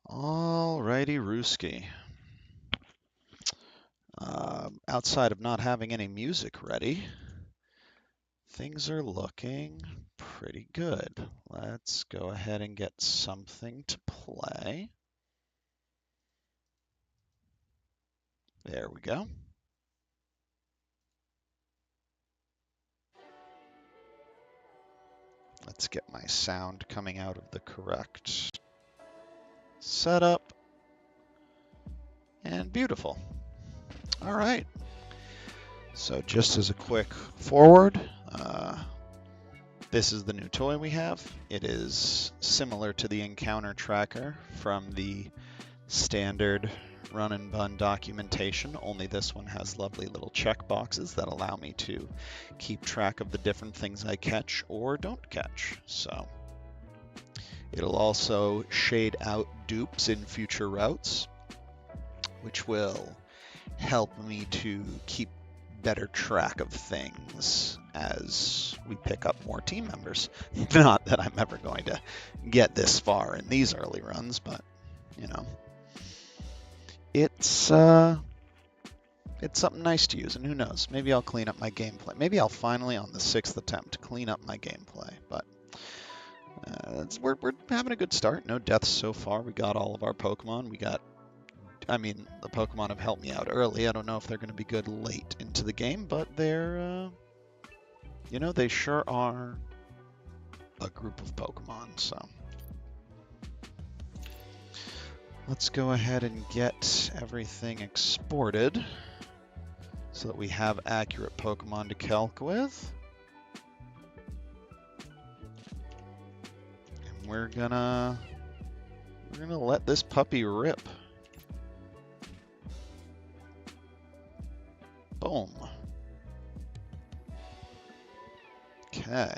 Alrighty, Rooski. Outside of not having any music ready, things are looking pretty good. Let's go ahead and get something to play. There we go. Let's get my sound coming out of the correct setup. And beautiful. All right. So just as a quick forward, this is the new toy we have. It is similar to the encounter tracker from the standard Run and Bun documentation, only this one has lovely little check boxes that allow me to keep track of the different things I catch or don't catch. So it'll also shade out dupes in future routes, which will help me to keep better track of things as we pick up more team members. Not that I'm ever going to get this far in these early runs, but you know, it's something nice to use, and who knows, maybe I'll clean up my gameplay. Maybe I'll finally, on the 6th attempt, clean up my gameplay, but we're having a good start. No deaths so far. We got all of our Pokemon. The Pokemon have helped me out early. I don't know if they're going to be good late into the game, but they're, they sure are a group of Pokemon, so. Let's go ahead and get everything exported so that we have accurate Pokemon to calc with. And we're gonna let this puppy rip. Boom. Okay.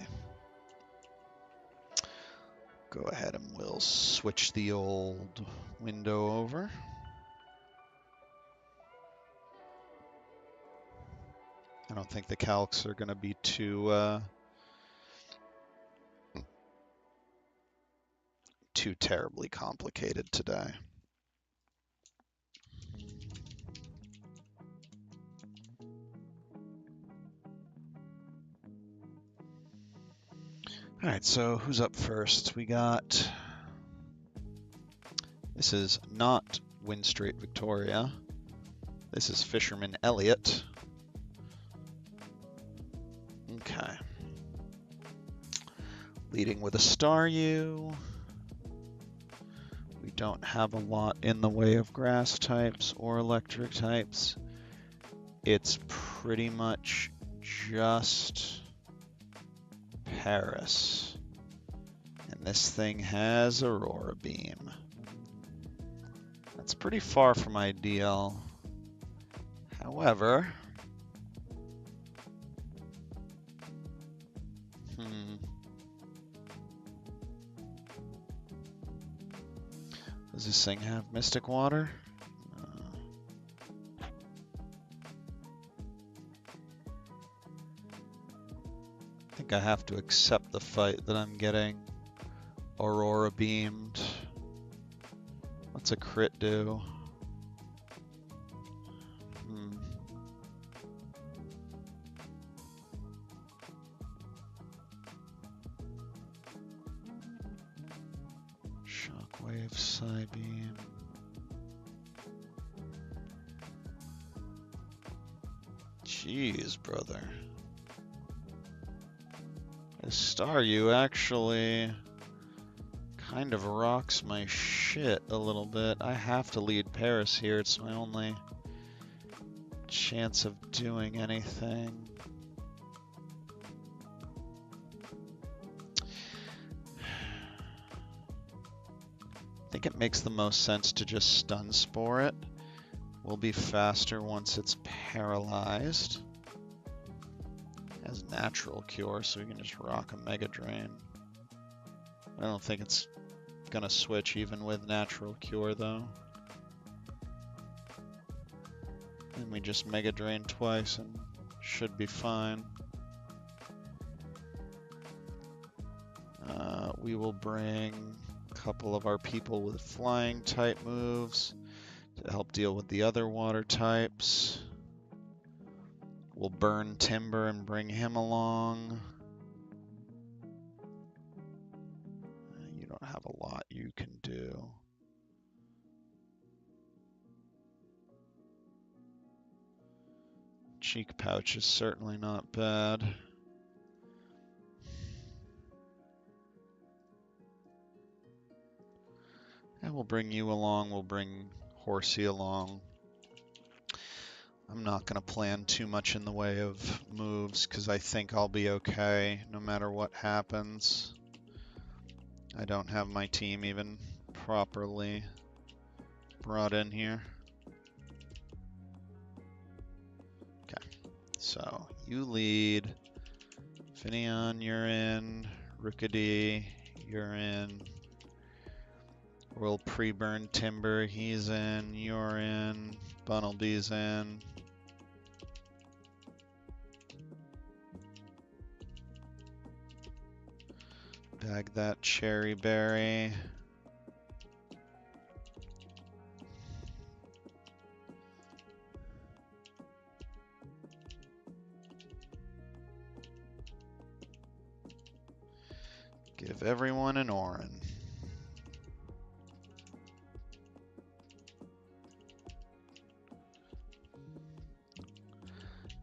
Go ahead and we'll switch the old window over. I don't think the calcs are going to be too terribly complicated today. All right, so who's up first? We got, this is not Win Street Victoria. This is Fisherman Elliott. Okay. Leading with a Staryu. We don't have a lot in the way of grass types or electric types. It's pretty much just Paris. And this thing has Aurora Beam. That's pretty far from ideal. However, does this thing have Mystic Water? I think I have to accept the fight that I'm getting Aurora Beamed. What's a crit do? Shockwave, Psybeam. Jeez, brother. This Staryu actually kind of rocks my shit a little bit. I have to lead Paris here. It's my only chance of doing anything. I think it makes the most sense to just Stun Spore it. We'll be faster once it's paralyzed. It has Natural Cure, so we can just rock a Mega Drain. I don't think it's gonna switch even with Natural Cure though. And we just Mega Drain twice and should be fine. We will bring couple of our people with flying type moves to help deal with the other water types. We'll burn Timber and bring him along. You don't have a lot you can do. Cheek pouch is certainly not bad. And we'll bring you along, we'll bring Horsey along. I'm not going to plan too much in the way of moves because I think I'll be okay no matter what happens. I don't have my team even properly brought in here. Okay, so you lead. Finion, you're in. Rookity, you're in. We'll pre-burn Timber, he's in, you're in, Bunnelby's in. Bag that cherry berry. Give everyone an Oran.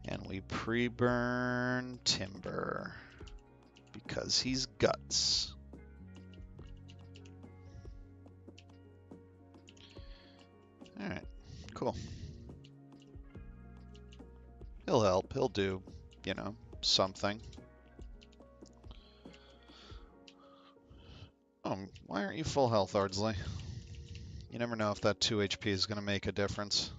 And we pre-burn Timber because he's guts. All right, cool. He'll help. He'll do, you know, something. Oh, why aren't you full health, Ardsley? You never know if that 2 HP is going to make a difference.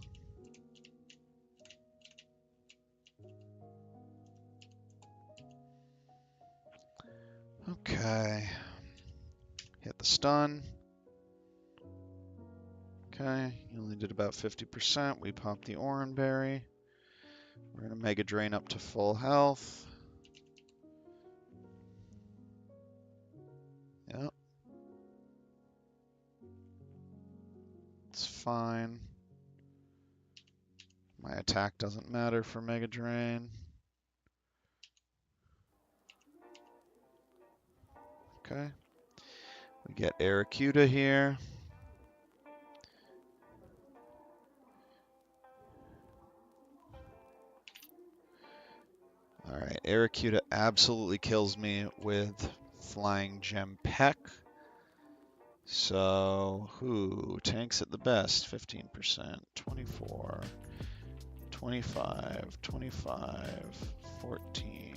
Okay. Hit the stun. Okay, you only did about 50%. We popped the Oran Berry. We're going to Mega Drain up to full health. Yep. It's fine. My attack doesn't matter for Mega Drain. Okay. We get Aracuda here. Alright, Aracuda absolutely kills me with Flying Gem Peck. So, who tanks it the best? 15%, 24, 25, 25, 14.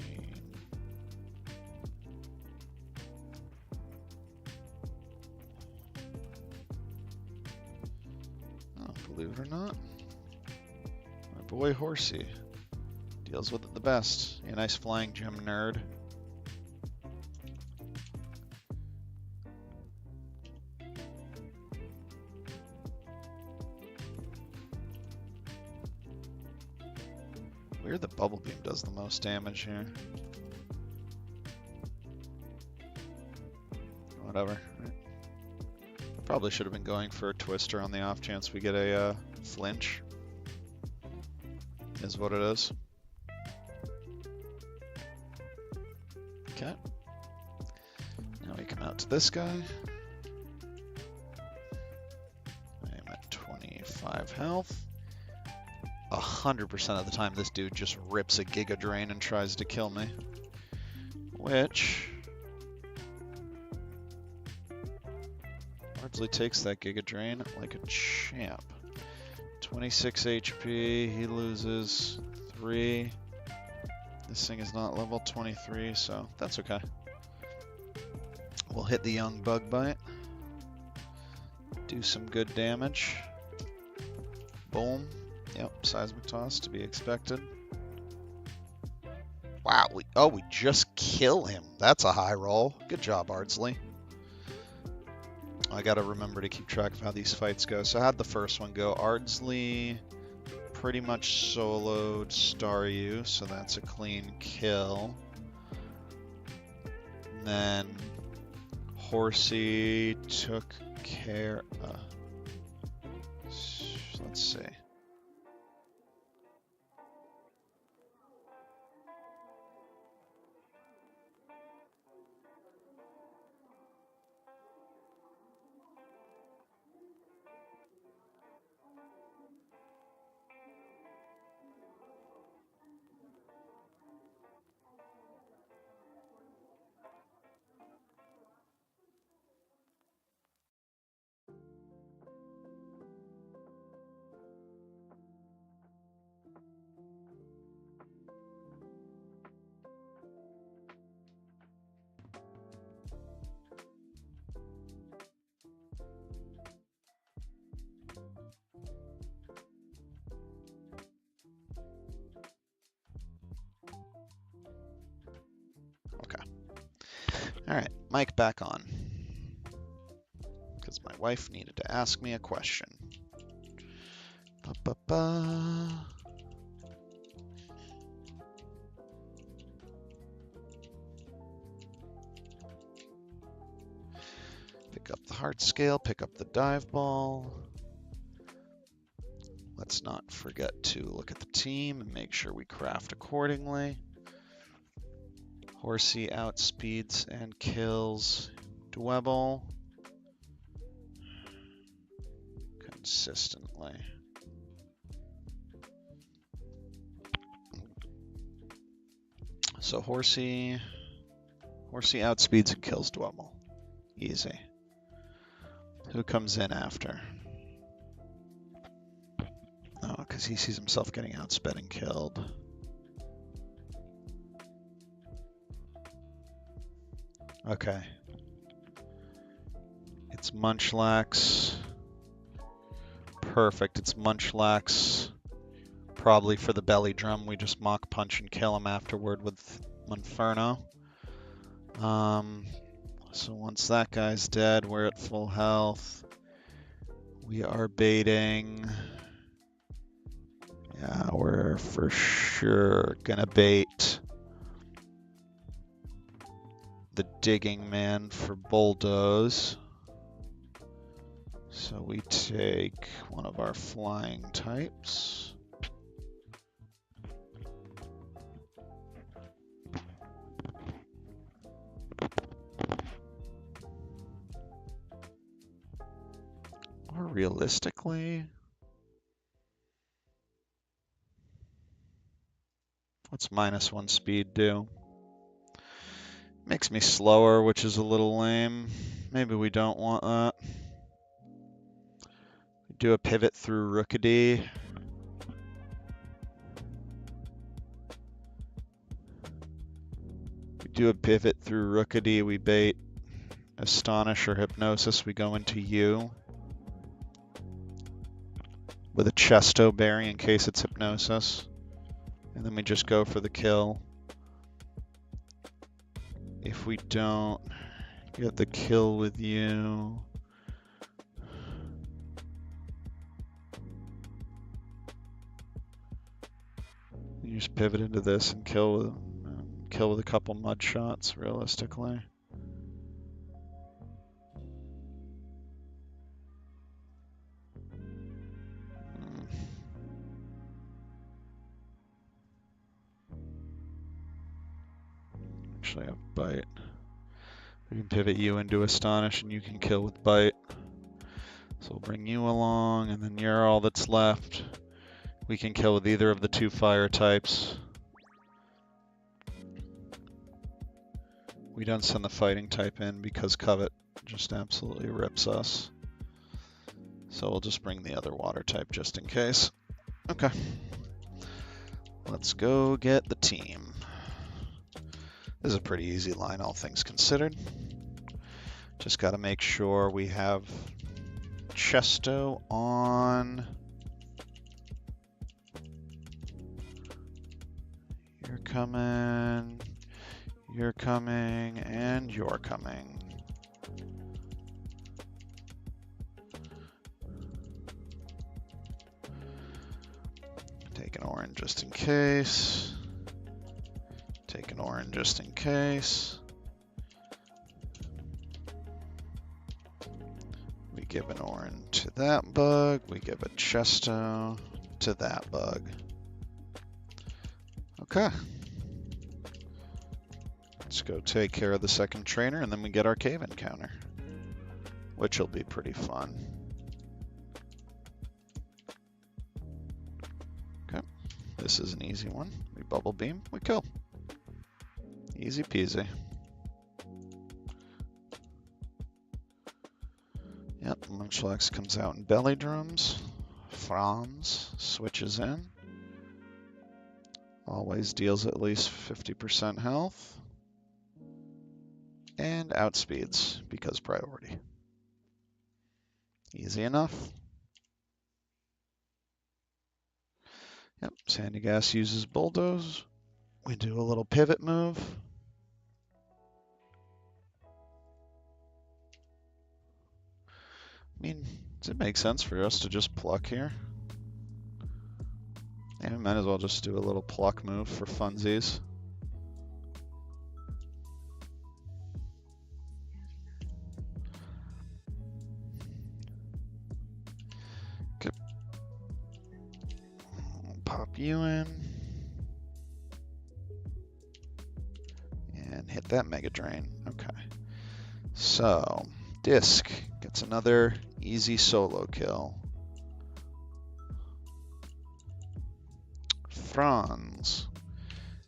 Oh, believe it or not, my boy Horsey deals with it the best. A nice Flying Gem nerd. Weird that Bubble Beam does the most damage here. Whatever. I probably should have been going for a Twister on the off chance we get a flinch. Is what it is. Okay. Now we come out to this guy. I am at 25 health. 100% of the time this dude just rips a Giga Drain and tries to kill me. Which... Ardsley takes that Giga Drain like a champ. 26 HP, he loses 3. This thing is not level 23, so that's okay. We'll hit the young Bug Bite. Do some good damage. Boom. Yep, Seismic Toss to be expected. Wow, we just kill him. That's a high roll. Good job, Ardsley. I gotta remember to keep track of how these fights go. So how'd the first one go? Ardsley pretty much soloed Staryu, so that's a clean kill. And then Horsey took care of. Let's see. All right, mic back on. Because my wife needed to ask me a question. Pick up the heart scale, pick up the dive ball. Let's not forget to look at the team and make sure we craft accordingly. Horsey outspeeds and kills Dwebble consistently. So Horsey outspeeds and kills Dwebble. Easy. Who comes in after? Oh, because he sees himself getting outsped and killed. Okay. It's Munchlax. Perfect. It's Munchlax. Probably for the belly drum. We just Mach Punch and kill him afterward with Monferno. So once that guy's dead, we're at full health. We are baiting. Yeah, we're for sure gonna bait the Digging Man for Bulldoze. So we take one of our flying types. Or realistically, what's -1 speed do? Makes me slower, which is a little lame. Maybe we don't want that. We do a pivot through Rookidee. We bait Astonish or Hypnosis. We go into U with a Chesto Berry in case it's Hypnosis. And then we just go for the kill. If we don't get the kill with you, you just pivot into this and kill with a couple mud shots, realistically. Actually, I have Bite. We can pivot you into Astonish and you can kill with Bite. So we'll bring you along and then you're all that's left. We can kill with either of the 2 fire types. We don't send the fighting type in because Covet just absolutely rips us. So we'll just bring the other water type just in case. Okay. Let's go get the team. This is a pretty easy line, all things considered. Just got to make sure we have Chesto on. You're coming, and you're coming. Take an orange just in case. Take an orange just in case. give an Orin to that bug. We give a Chesto to that bug. Okay. Let's go take care of the second trainer, and then we get our cave encounter, which will be pretty fun. Okay. This is an easy one. We bubble beam, we kill. Easy peasy. Yep, Munchlax comes out in belly drums. Franz switches in. Always deals at least 50% health. And outspeeds, because priority. Easy enough. Yep, Sandygas uses Bulldoze. We do a little pivot move. I mean, does it make sense for us to just pluck here? Yeah, we might as well just do a little pluck move for funsies. Okay. I'll pop you in. And hit that Mega Drain. Okay. So, Disc gets another easy solo kill. Franz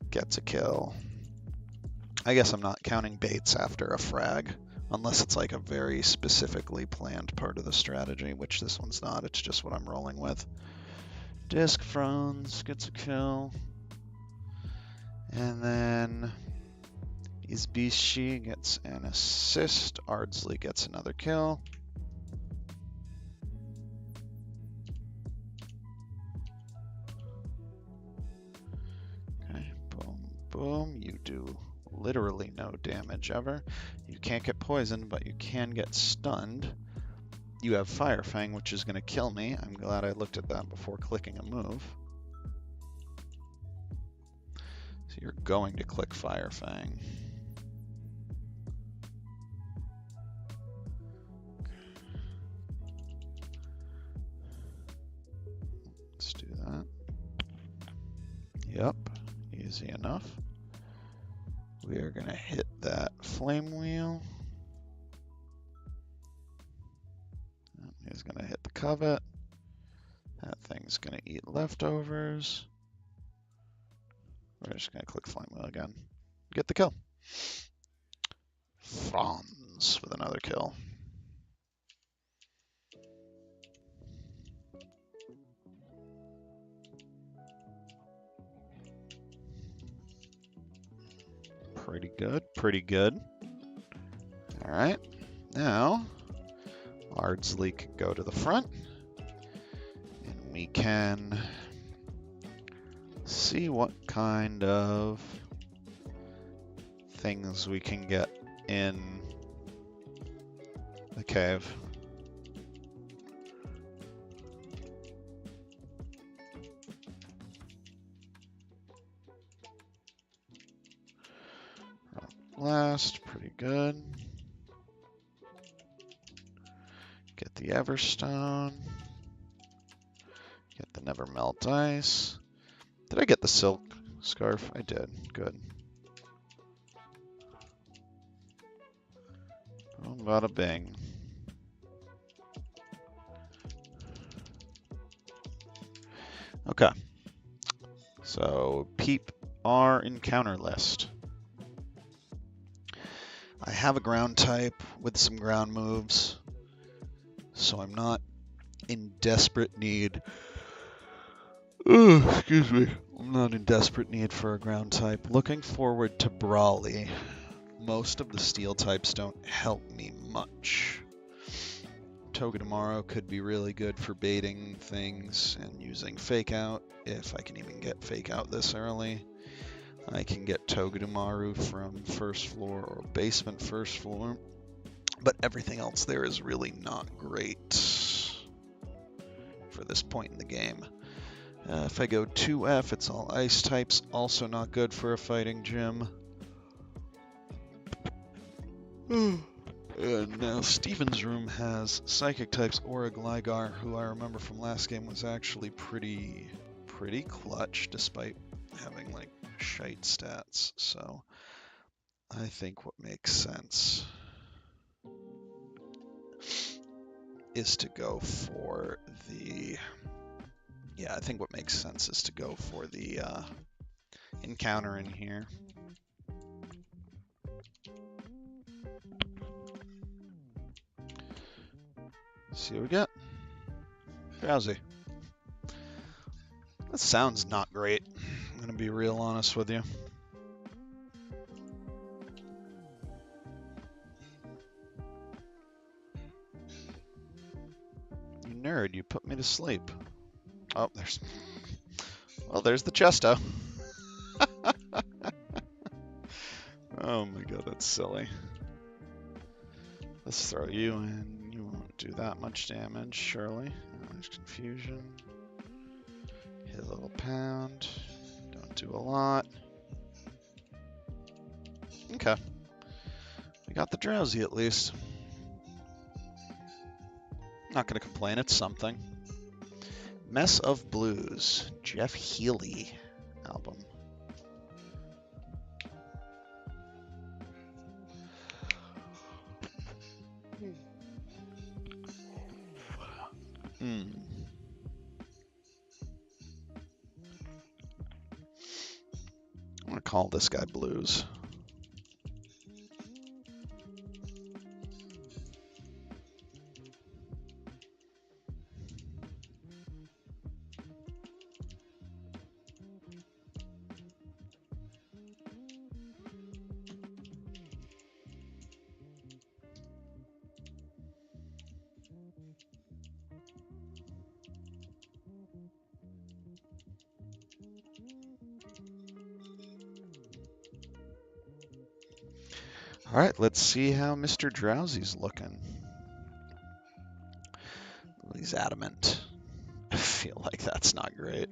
gets a kill. I guess I'm not counting baits after a frag, unless it's like a very specifically planned part of the strategy, which this one's not. It's just what I'm rolling with. Disc Franz gets a kill. And then Izbishi gets an assist. Ardsley gets another kill. Okay, boom, boom. You do literally no damage ever. You can't get poisoned, but you can get stunned. You have Fire Fang, which is going to kill me. I'm glad I looked at that before clicking a move. So you're going to click Fire Fang. Let's do that. Yep, easy enough. We are going to hit that Flame Wheel. He's going to hit the Covet. That thing's going to eat leftovers. We're just going to click Flame Wheel again. Get the kill. Franz with another kill. Pretty good, pretty good. All right, now Ardsley can go to the front, and we can see what kind of things we can get in the cave. Blast, pretty good. Get the Everstone. Get the Never Melt Ice. Did I get the Silk Scarf? I did. Good. Boom, bada bing. Okay. So, peep our encounter list. I have a ground type with some ground moves, so I'm not in desperate need. Oh, excuse me. I'm not in desperate need for a ground type. Looking forward to Brawly. Most of the steel types don't help me much. Togedemaru could be really good for baiting things and using Fake Out, if I can even get Fake Out this early. I can get Togedemaru from first floor or basement first floor, but everything else there is really not great for this point in the game. If I go 2F, it's all ice types, also not good for a fighting gym. And Now Steven's room has Psychic types Aura Gligar, who I remember from last game was actually pretty clutch despite having like shite stats. So I think what makes sense is to go for the encounter in here. See what we got. Drowsy. That sounds not great. I'm gonna be real honest with you. You nerd, you put me to sleep. Oh, there's the Chesto. Oh my god, that's silly. Let's throw you in. You won't do that much damage, surely. There's confusion. Hit a little pound. Don't do a lot. Okay. We got the Drowsy at least. Not gonna complain, it's something. Mess of Blues, Jeff Healey album. I'm gonna call this guy Blues. All right, let's see how Mr. Drowsy's looking. He's adamant. I feel like that's not great.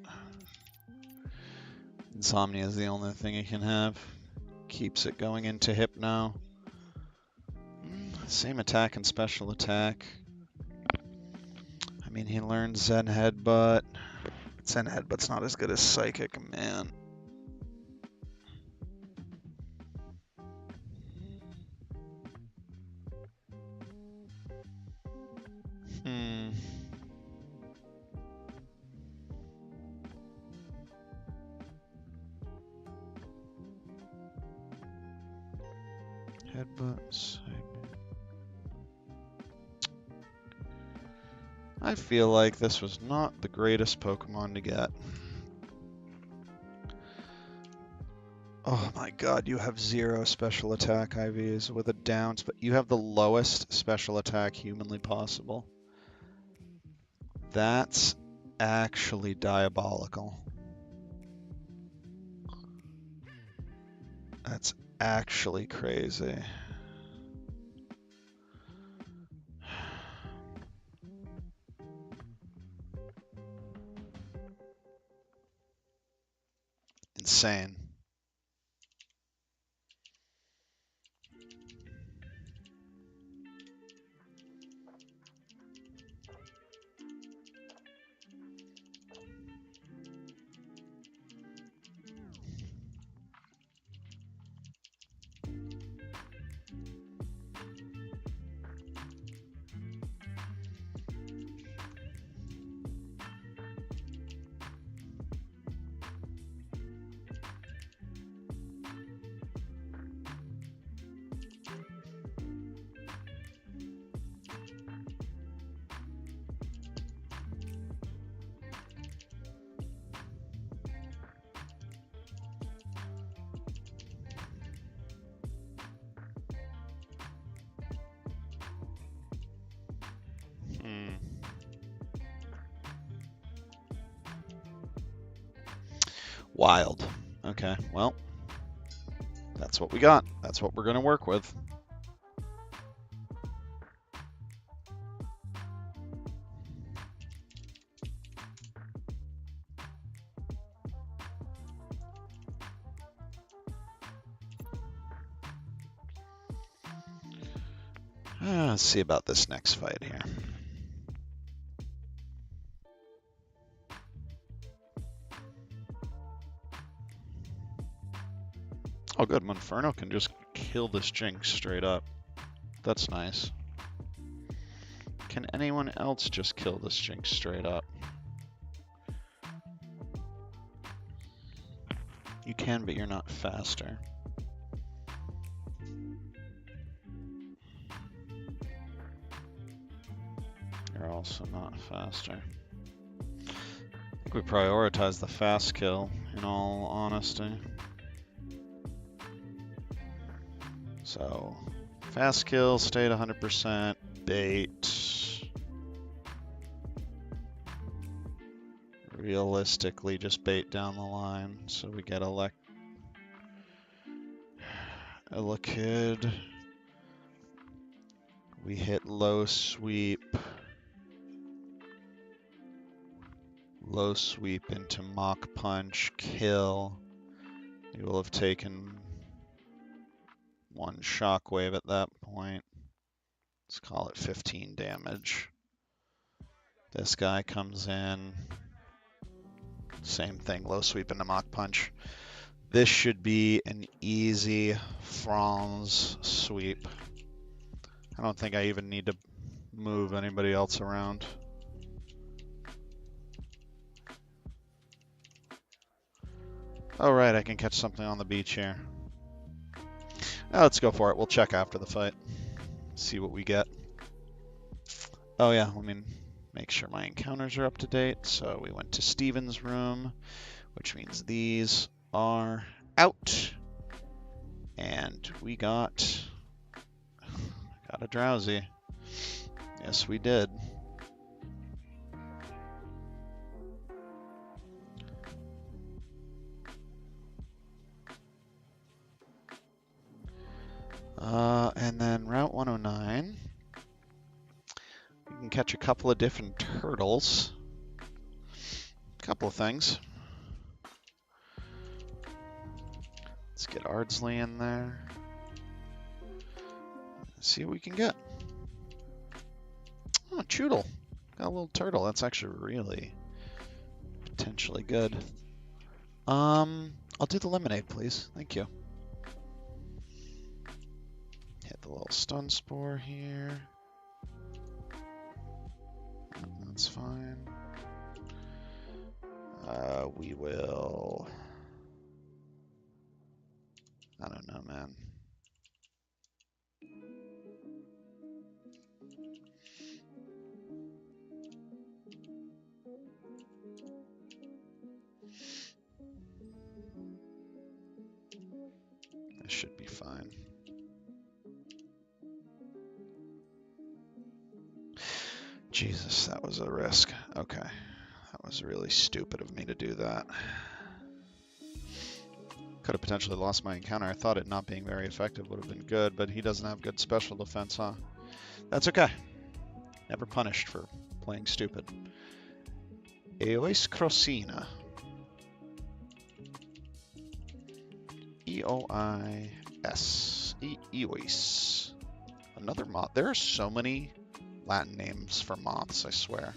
Insomnia is the only thing he can have. Keeps it going into Hypno. Same attack and special attack. I mean, he learns Zen Headbutt. Zen Headbutt's not as good as Psychic, man. Headbutts. I feel like this was not the greatest Pokemon to get. Oh my god, you have 0 special attack IVs with a downs, but you have the lowest special attack humanly possible. That's actually diabolical. That's actually crazy. Insane. Wild. Okay, well, that's what we got. That's what we're going to work with. Let's see about this next fight here. Oh good, Monferno can just kill this Jinx straight up. That's nice. Can anyone else just kill this Jinx straight up? You can, but you're not faster. You're also not faster. I think we prioritize the fast kill, in all honesty. So, fast kill, stay at 100%, bait. Realistically, just bait down the line, so we get Elekid. We hit low sweep. Low sweep into Mach Punch, kill. We will have taken one shockwave at that point. Let's call it 15 damage. This guy comes in. Same thing, low sweep into Mach Punch. This should be an easy Franz sweep. I don't think I even need to move anybody else around. Oh right, I can catch something on the beach here. Let's go for it. We'll check after the fight. See what we get. Oh yeah, let me make sure my encounters are up to date. So we went to Steven's room, which means these are out. And we got a Drowsy. Yes, we did. And then Route 109. We can catch a couple of different turtles. A couple of things. Let's get Ardsley in there. See what we can get. Oh, Choodle. Got a little turtle. That's actually really potentially good. I'll do the lemonade, please. Thank you. Hit the little stun spore here. That's fine. We will... I don't know, man. This should be fine. Jesus, that was a risk. Okay. That was really stupid of me to do that. Could have potentially lost my encounter. I thought it not being very effective would have been good, but he doesn't have good special defense, huh? That's okay. Never punished for playing stupid. Eois Crocina. E-O-I-S. Eois. Another moth. There are so many Latin names for moths, I swear.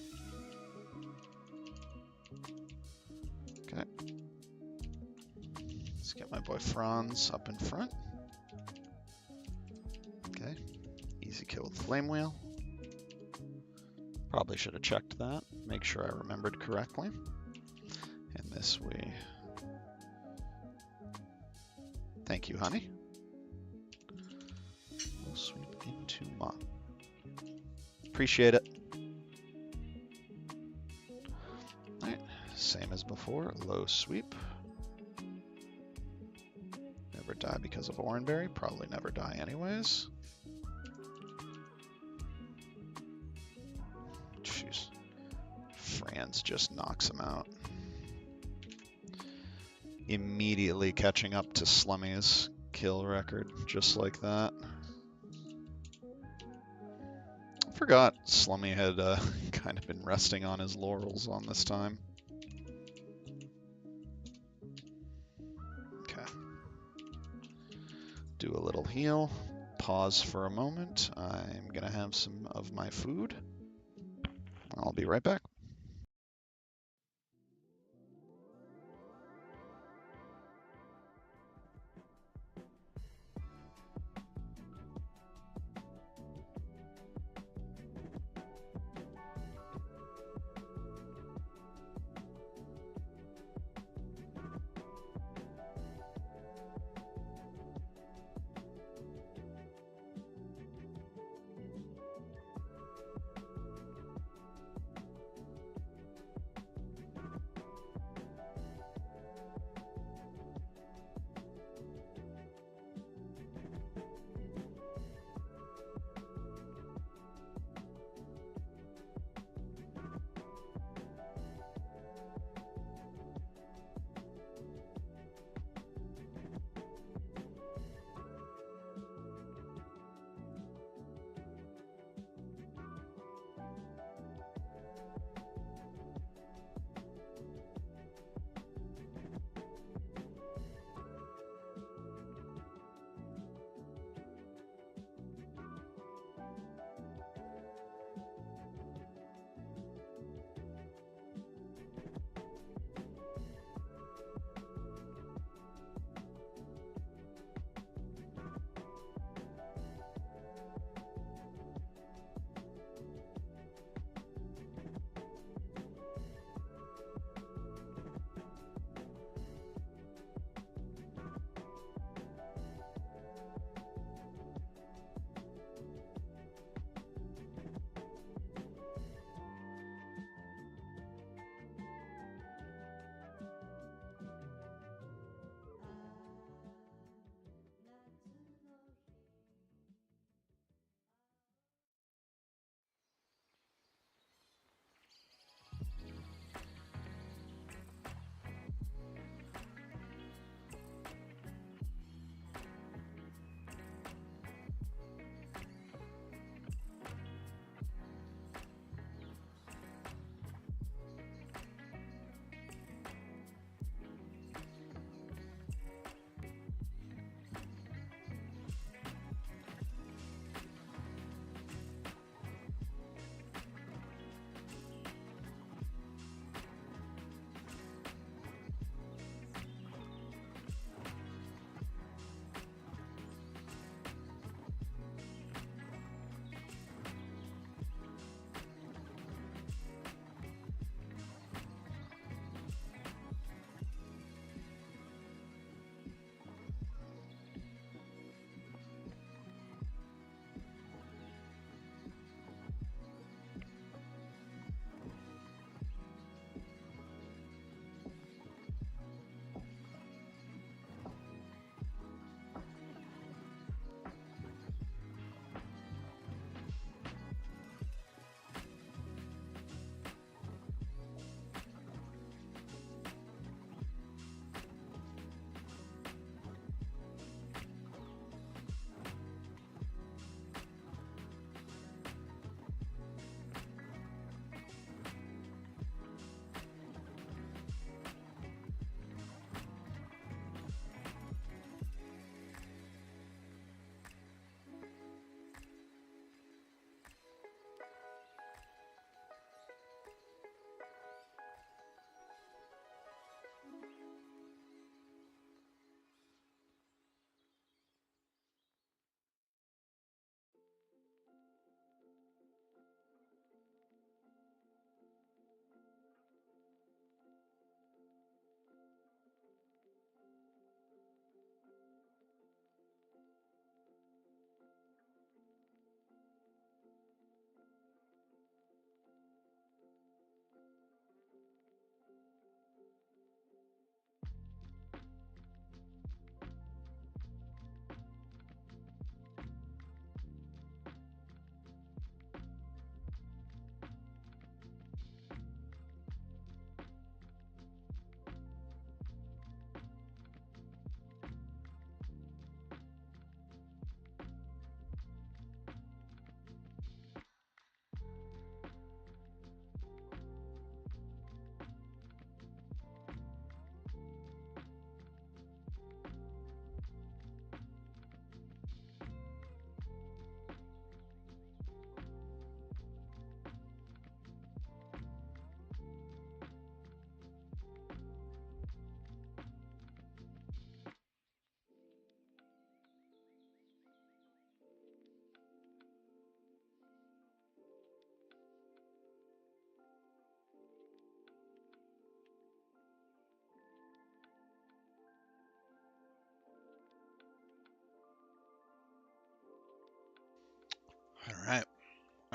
Okay. Let's get my boy Franz up in front. Okay. Easy kill with Flame Wheel. Probably should have checked that. Make sure I remembered correctly. And this way. Thank you, honey. We'll sweep into moth. Appreciate it. Alright, same as before, low sweep. Never die because of Oranberry, probably never die anyways. Jeez. Franz just knocks him out. Immediately catching up to Slummy's kill record, just like that. Forgot Slummy had kind of been resting on his laurels on this time. Okay. Do a little heal. pause for a moment. I'm going to have some of my food. I'll be right back.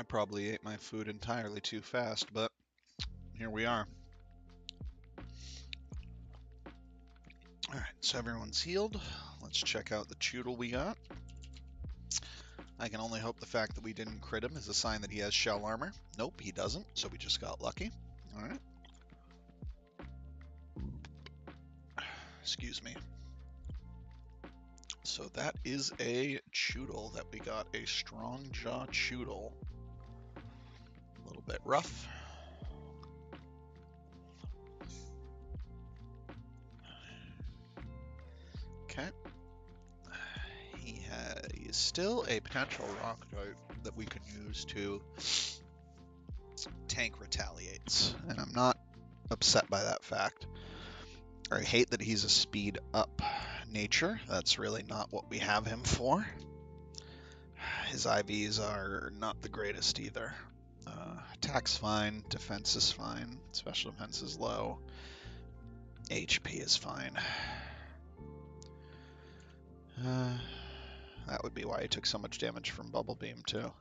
probably ate my food entirely too fast, but here we are. Alright, so everyone's healed. Let's check out the Choodle we got. I can only hope the fact that we didn't crit him is a sign that he has shell armor. Nope, he doesn't, so we just got lucky. Alright. Excuse me. So that is a Choodle that we got, a strong jaw Choodle. A little bit rough. Okay. He is still a potential rock type that we can use to tank retaliates, and I'm not upset by that fact. I hate that he's a speed up nature. That's really not what we have him for. His IVs are not the greatest either. Attack's fine, defense is fine, special defense is low, HP is fine. That would be why he took so much damage from Bubble Beam too.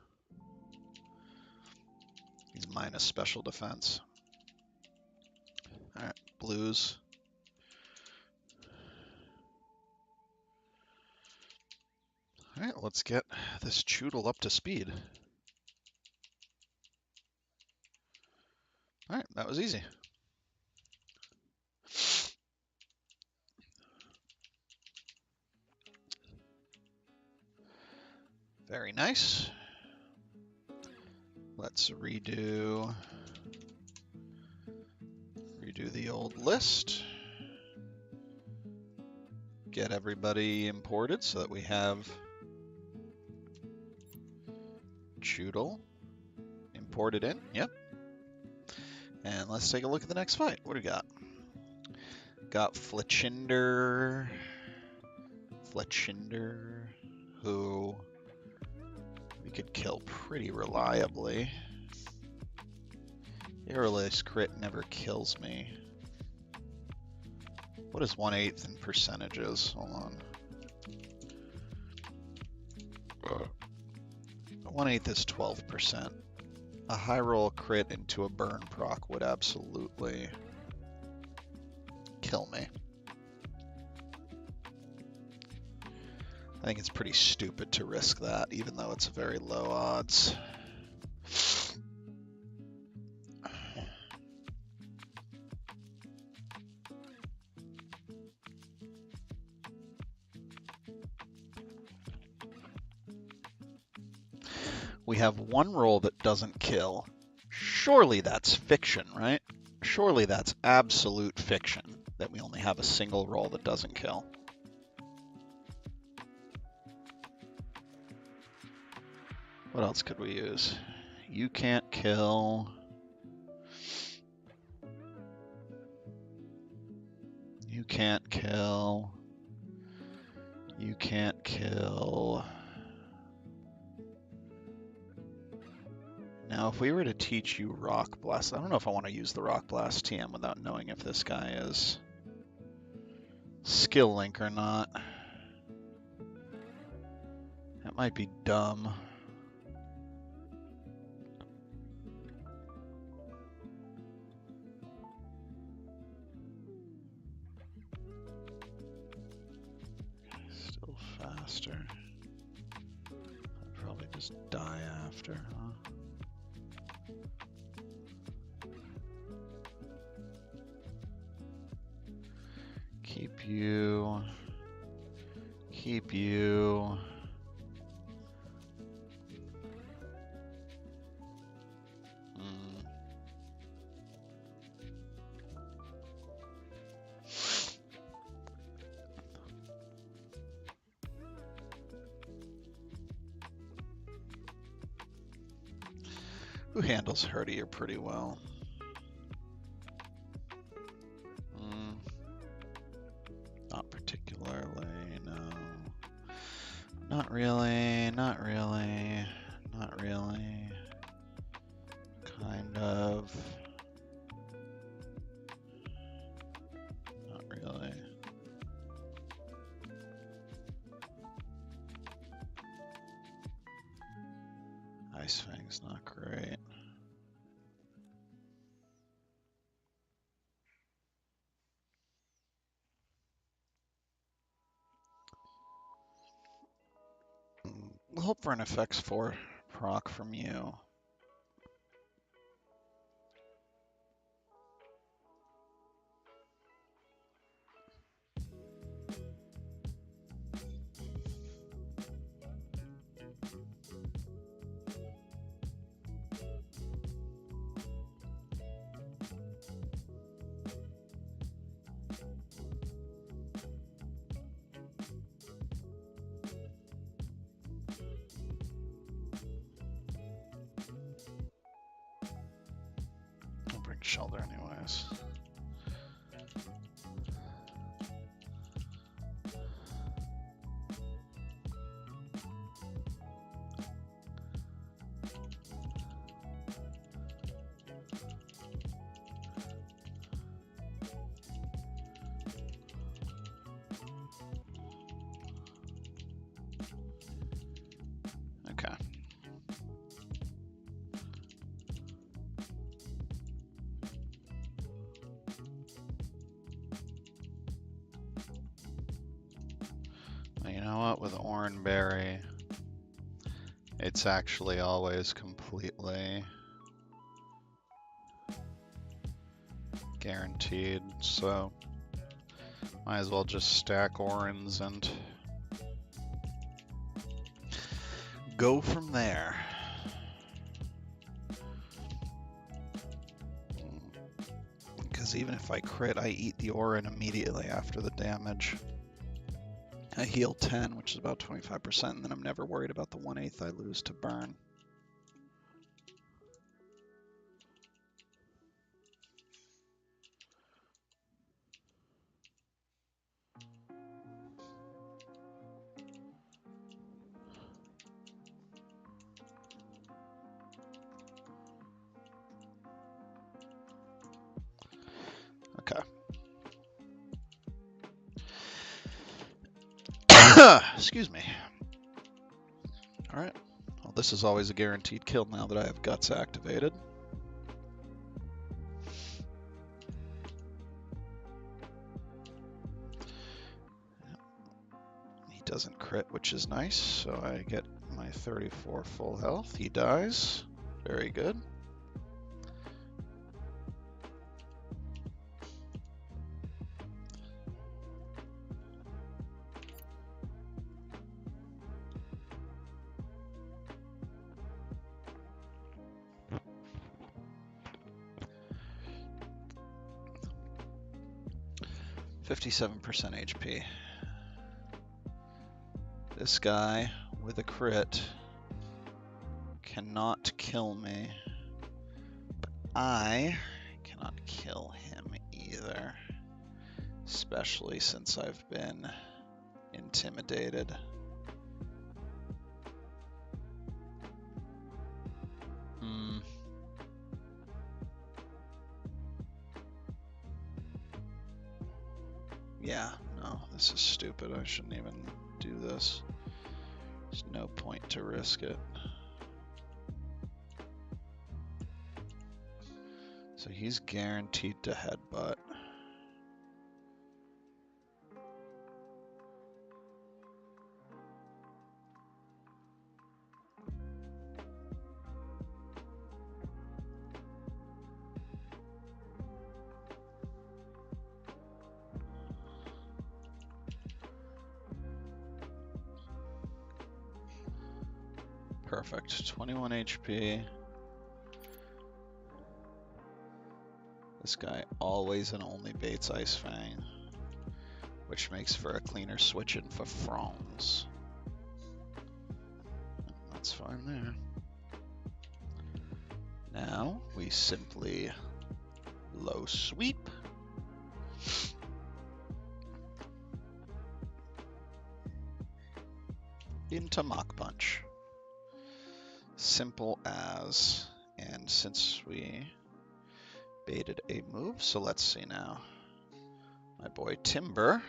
He's minus special defense. Alright, blues. Alright, let's get this Choodle up to speed. Alright, that was easy. Very nice. Let's redo the old list. Get everybody imported so that we have Choodle imported in. Yep. And let's take a look at the next fight. What do we got? Got Fletchinder, who we could kill pretty reliably. Aeroless crit never kills me. What is 1/8 in percentages? Hold on. 1/8 is 12%. A high roll crit into a burn proc would absolutely kill me. I think it's pretty stupid to risk that, even though it's very low odds. We have one roll that doesn't kill. Surely that's fiction, right? Surely that's absolute fiction that we only have a single roll that doesn't kill. What else could we use? You can't kill. You can't kill. You can't kill. Now, if we were to teach you Rock Blast, I don't know if I want to use the Rock Blast TM without knowing if this guy is skill link or not. That might be dumb. Still faster. I'd probably just die after, huh? Keep you. Keep you. Who handles Herdier pretty well? Not particularly, no. Not really, not really, not really. Kind of. Not really. Ice Fang's not great. We'll hope for an effects 4 proc from you. I'll bring Shelter anyways. Okay. Well, you know what? With Oranberry, it's actually always completely guaranteed, so might as well just stack Orans and go from there. Because even if I crit, I eat the Oran immediately after the damage. I heal 10, which is about 25%, and then I'm never worried about the 1/8 I lose to burn. Okay. Excuse me. Alright. Well, this is always a guaranteed kill now that I have Guts activated. He doesn't crit, which is nice, so I get my 34 full health. He dies. Very good. .57% HP. This guy with a crit cannot kill me. But I cannot kill him either. Especially since I've been intimidated. Yeah, no, this is stupid. I shouldn't even do this. There's no point to risk it. So he's guaranteed to headbutt. Perfect. 21 HP. This guy always and only baits Ice Fang, which makes for a cleaner switch-in for Franz. That's fine there. Now we simply low sweep. Into Mach Punch. Simple as, and since we baited a move, so let's see now. My boy Timber.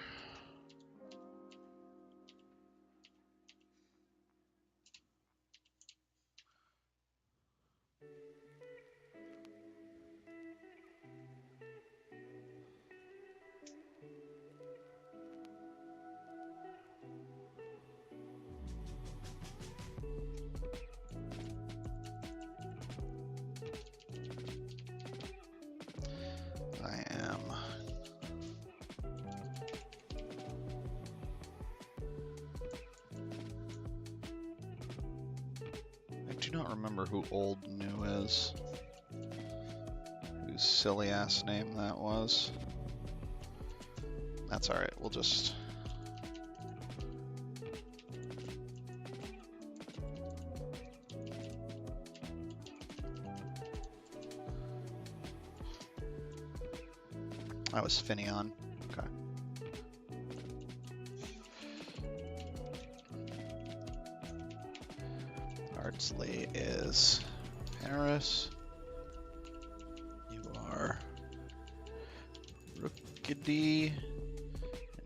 do not remember who Old New is. Whose silly ass name that was. That's alright, we'll just... That was Finneon. Okay. Ardsley is Paris. You are Rookidee.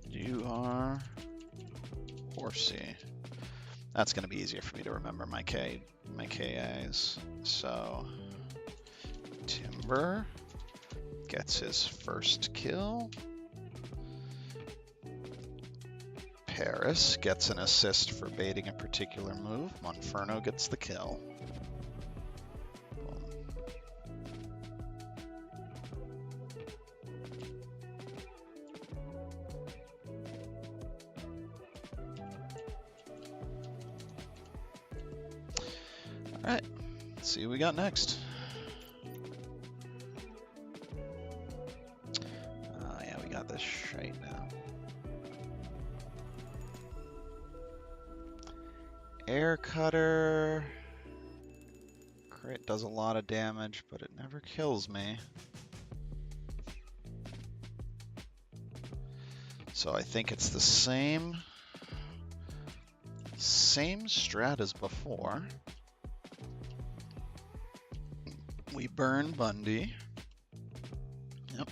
And you are Horsey. That's going to be easier for me to remember my KAs. So, Timber gets his first kill. Paris gets an assist for baiting a particular move. Monferno gets the kill. Boom. All right, let's see what we got next. Yeah, we got this shite now. Air Cutter. Crit does a lot of damage, but it never kills me. So I think it's the same strat as before. We burn Bundy. Yep.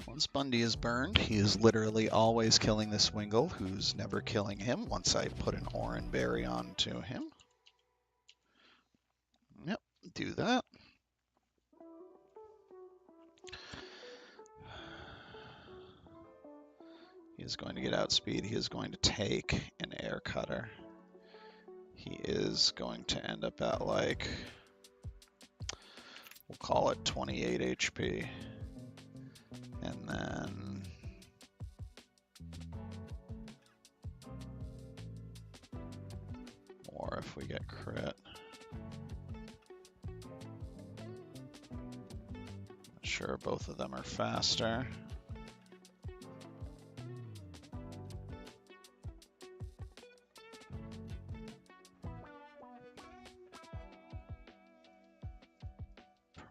Once Bundy is burned, he is literally always killing this Wingull, who's never killing him once I put an Oran Berry onto him. Yep, do that. He is going to get outspeed. He is going to take an Air Cutter. He is going to end up at like, we'll call it 28 HP. And then more if we get crit. Sure, both of them are faster.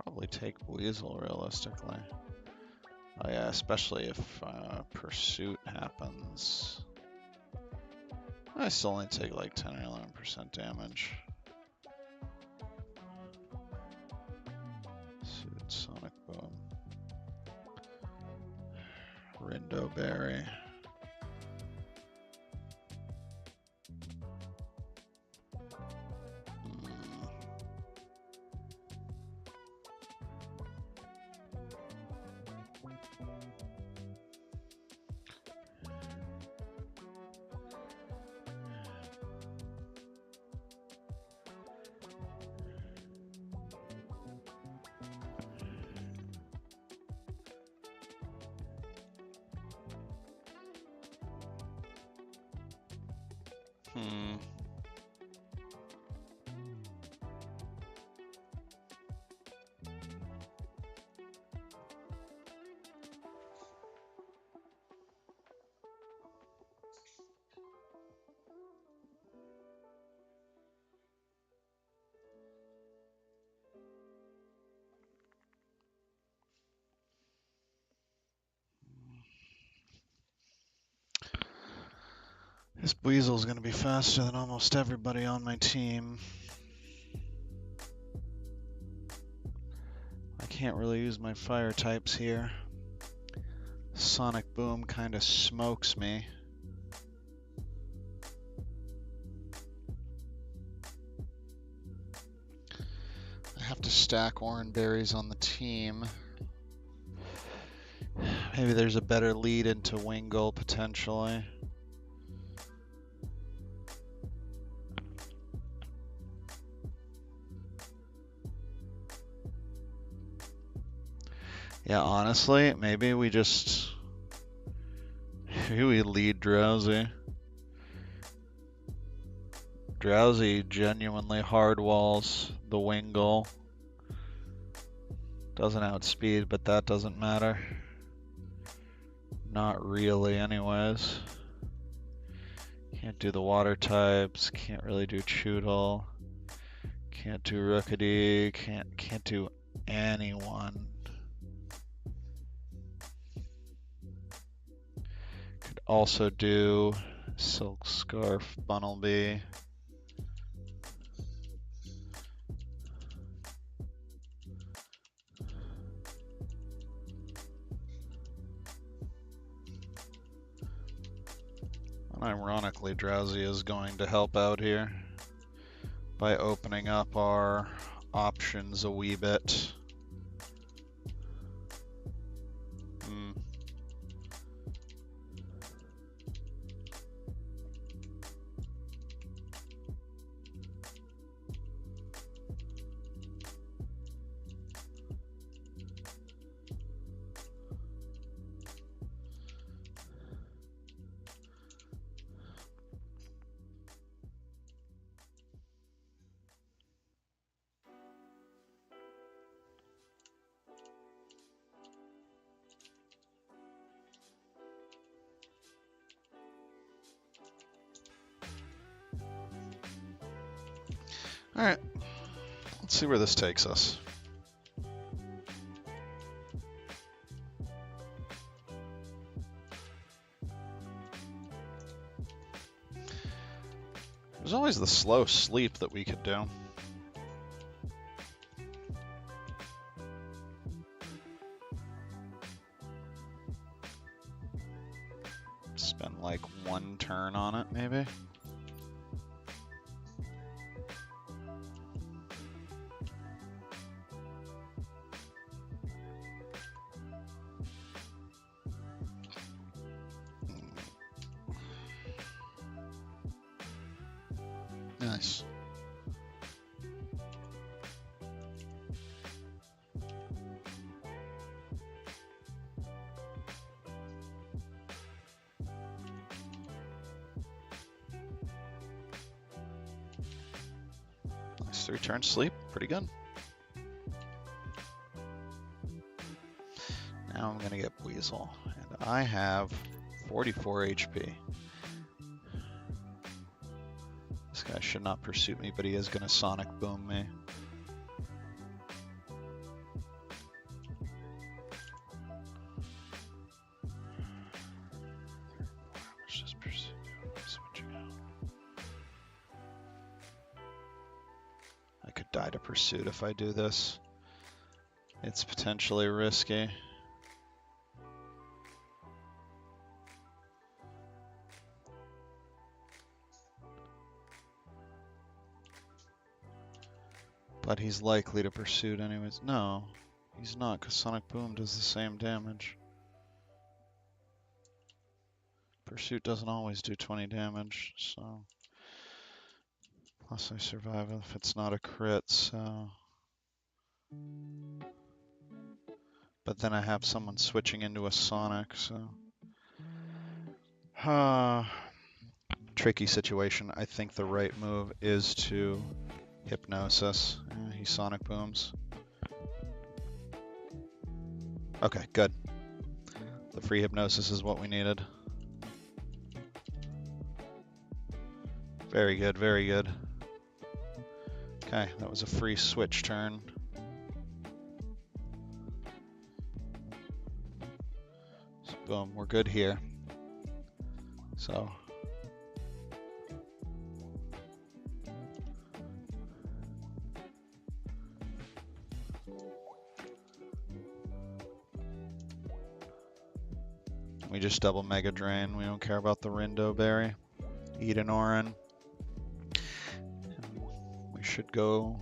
Probably take Weasel realistically. Oh yeah, especially if Pursuit happens. I still only take like 10 or 11% damage. Suit, Sonic Boom. Rindo Berry. This Weasel's going to be faster than almost everybody on my team. I can't really use my fire types here. Sonic Boom kind of smokes me. I have to stack Oran Berries on the team. Maybe there's a better lead into Wingull potentially. Yeah, honestly, maybe we lead Drowsy. Drowsy genuinely hard walls the Wingull. Doesn't outspeed, but that doesn't matter. Not really anyways. Can't do the water types, can't really do Choodle. Can't do Rookidee, can't do anyone. Could also do Silk Scarf, Bunnelby. Ironically, Drowsy is going to help out here by opening up our options a wee bit. Alright, let's see where this takes us. There's always the slow sleep that we could do. Spend like one turn on it, maybe? Nice. Nice 3-turn sleep, pretty good. Now I'm gonna get Weasel, and I have 44 HP. This guy should not pursue me, but he is gonna Sonic Boom me. I could die to Pursuit if I do this. It's potentially risky. But he's likely to Pursuit anyways. No, he's not, because Sonic Boom does the same damage. Pursuit doesn't always do 20 damage, so... Plus I survive if it's not a crit, so... But then I have someone switching into a Sonic, so... Tricky situation. I think the right move is to Hypnosis. He Sonic Booms. Okay, good. The free Hypnosis is what we needed. Very good, very good. Okay, that was a free switch turn. So boom, we're good here. So... we just double Mega Drain. We don't care about the Rindo Berry. Eat an Orin. We should go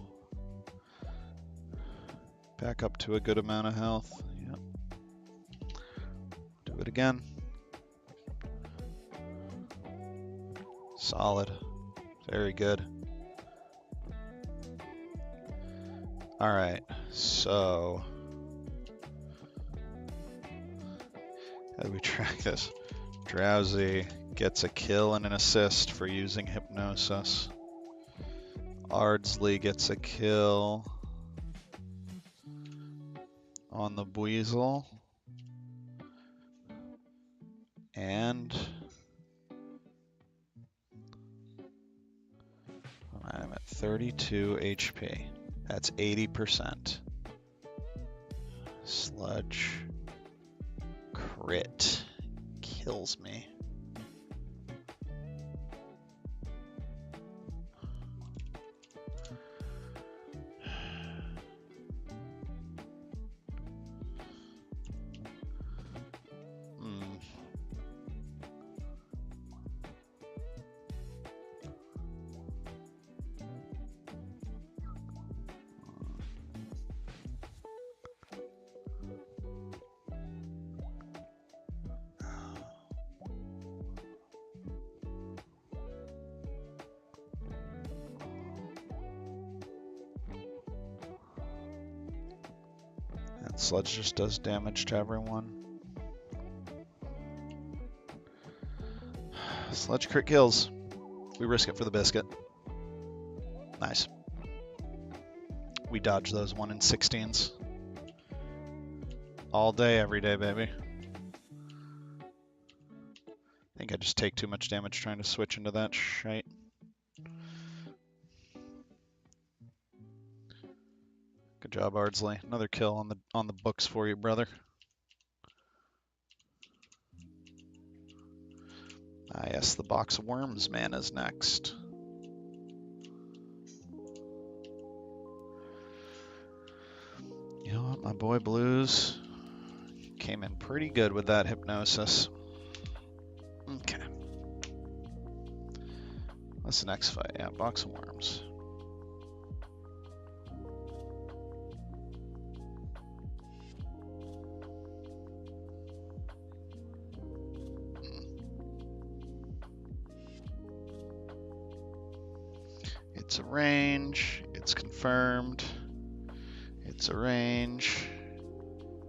back up to a good amount of health. Yep. Do it again. Solid. Very good. Alright, so... how do we track this? Drowsy gets a kill and an assist for using Hypnosis. Ardsley gets a kill on the Buizel. And I'm at 32 HP. That's 80%. Sludge crit kills me. And Sludge just does damage to everyone. Sludge crit kills. We risk it for the biscuit. Nice. We dodge those 1 in 16s. All day, every day, baby. I think I just take too much damage trying to switch into that shite. Good job, Ardsley. Another kill on the books for you, brother. Ah, yes, the box of worms man is next. You know what, my boy Blues came in pretty good with that hypnosis. Okay. What's the next fight? Yeah, box of worms. It's a range. It's confirmed. It's a range.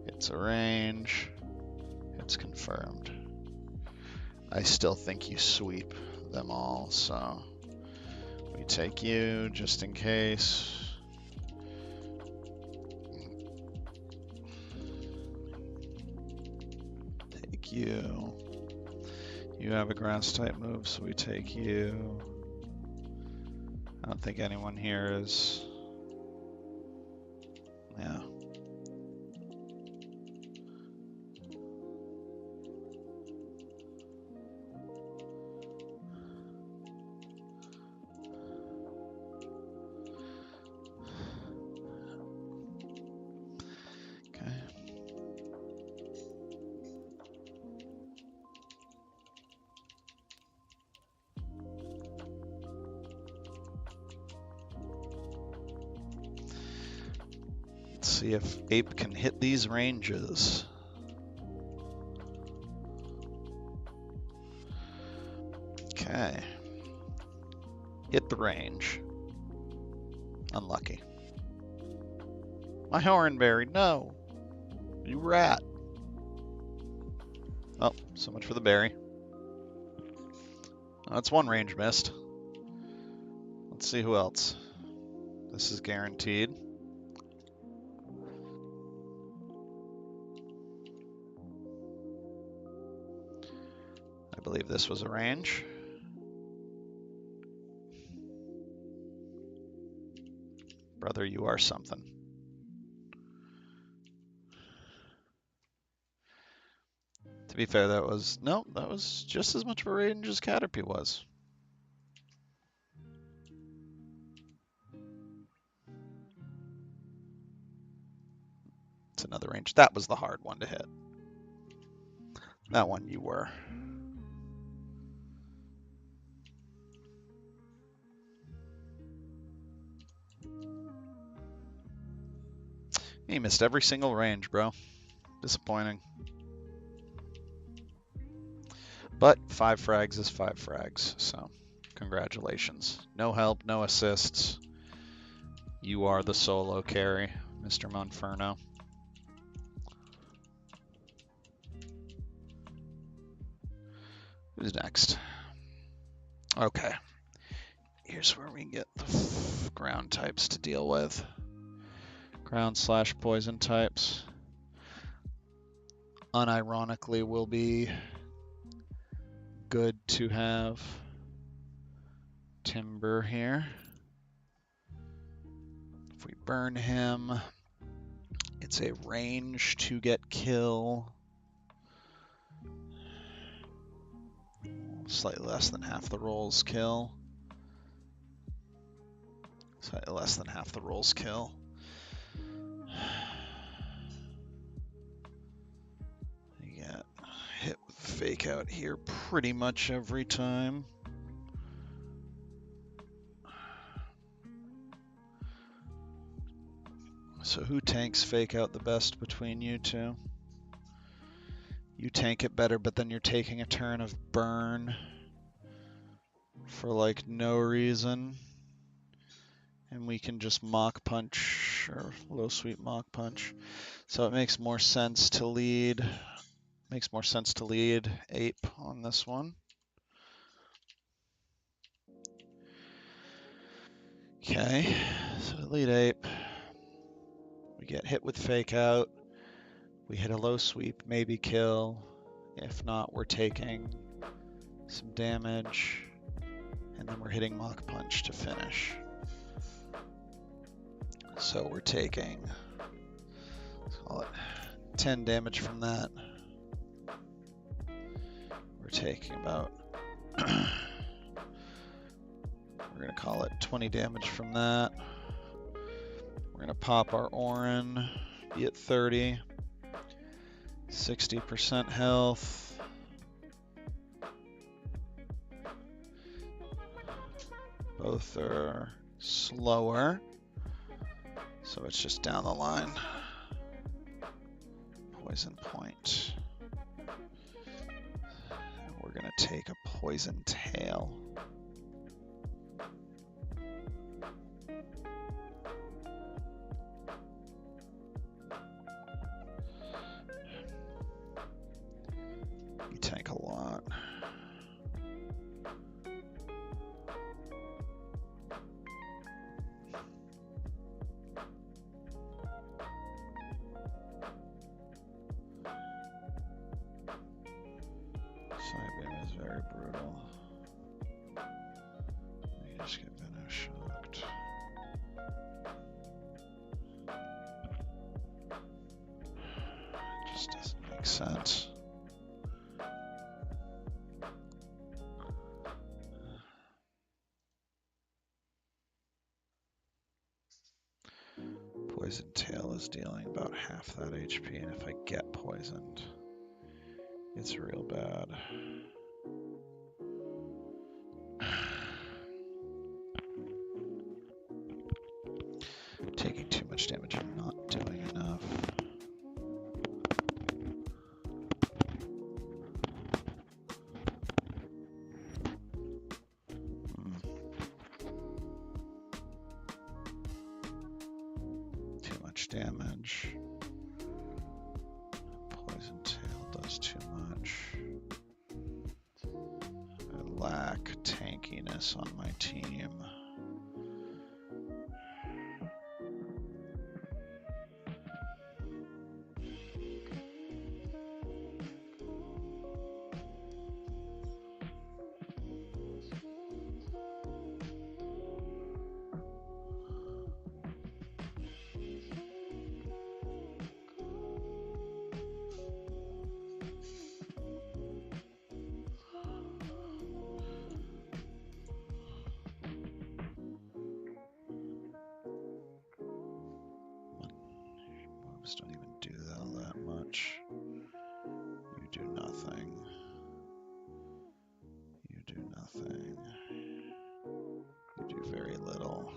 It's a range. It's confirmed. I still think you sweep them all, so we take you just in case. Take you. You have a grass type move, so we take you. I don't think anyone here is. Yeah. Okay. Let's see if Ape can hit these ranges. Okay. Hit the range. Unlucky. My Hornberry, no! You rat! Oh, so much for the berry. Oh, that's one range missed. Let's see who else. This is guaranteed. I believe this was a range. Brother, you are something. To be fair, that was just as much of a range as Caterpie was. It's another range. That was the hard one to hit. That one you were. He missed every single range, bro. Disappointing. But 5 frags is 5 frags, so congratulations. No help, no assists. You are the solo carry, Mr. Monferno. Who's next? Okay. Here's where we get the ground types to deal with. Ground/poison types. Unironically will be good to have Timber here. If we burn him, it's a range to get kill. Slightly less than half the rolls kill. Slightly less than half the rolls kill. You get hit with fake out here pretty much every time. So who tanks fake out the best between you two? You tank it better, but then you're taking a turn of burn for like no reason. And we can just mock punch or low sweep mock punch. So it makes more sense to lead. Makes more sense to lead Ape on this one. Okay, so lead Ape. We get hit with fake out. We hit a low sweep, maybe kill. If not, we're taking some damage. And then we're hitting mock punch to finish. So we're taking, let's call it 10 damage from that. We're taking about, we're going to call it 20 damage from that. We're going to pop our Orin, be at 30, 60% health. Both are slower, so it's just down the line. Poison point. And we're going to take a poison tail. You tank a lot. Sidebeam is very brutal. You just get Venom shocked. It just doesn't make sense. Poison tail is dealing about half that HP, and if I get poisoned, it's real bad. Taking too much damage and not doing enough. Too much damage. Poison tail does too much. I lack tankiness on my team. Moves don't even do all that much. You do nothing. You do nothing. You do very little.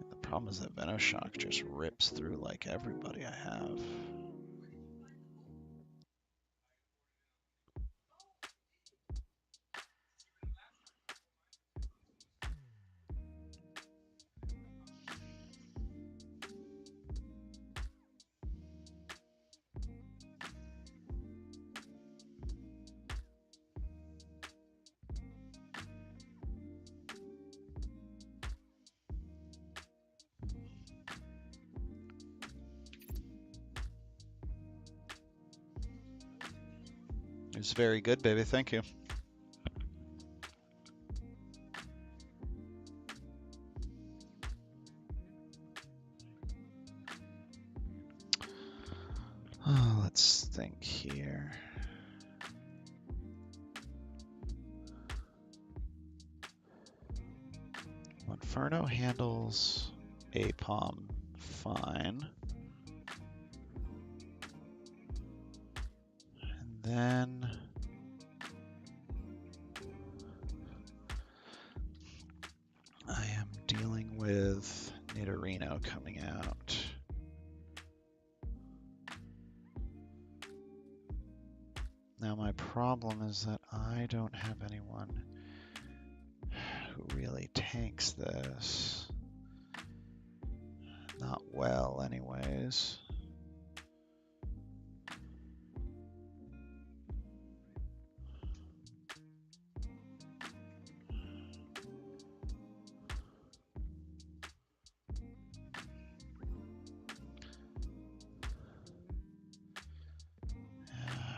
And the problem is that Venoshock just rips through like everybody I have. It was very good, baby. Thank you. Oh, let's think here. Monferno handles Apom fine. And then I am dealing with Nidorino coming out. Now my problem is that I don't have anyone who really tanks this. Not well, anyways.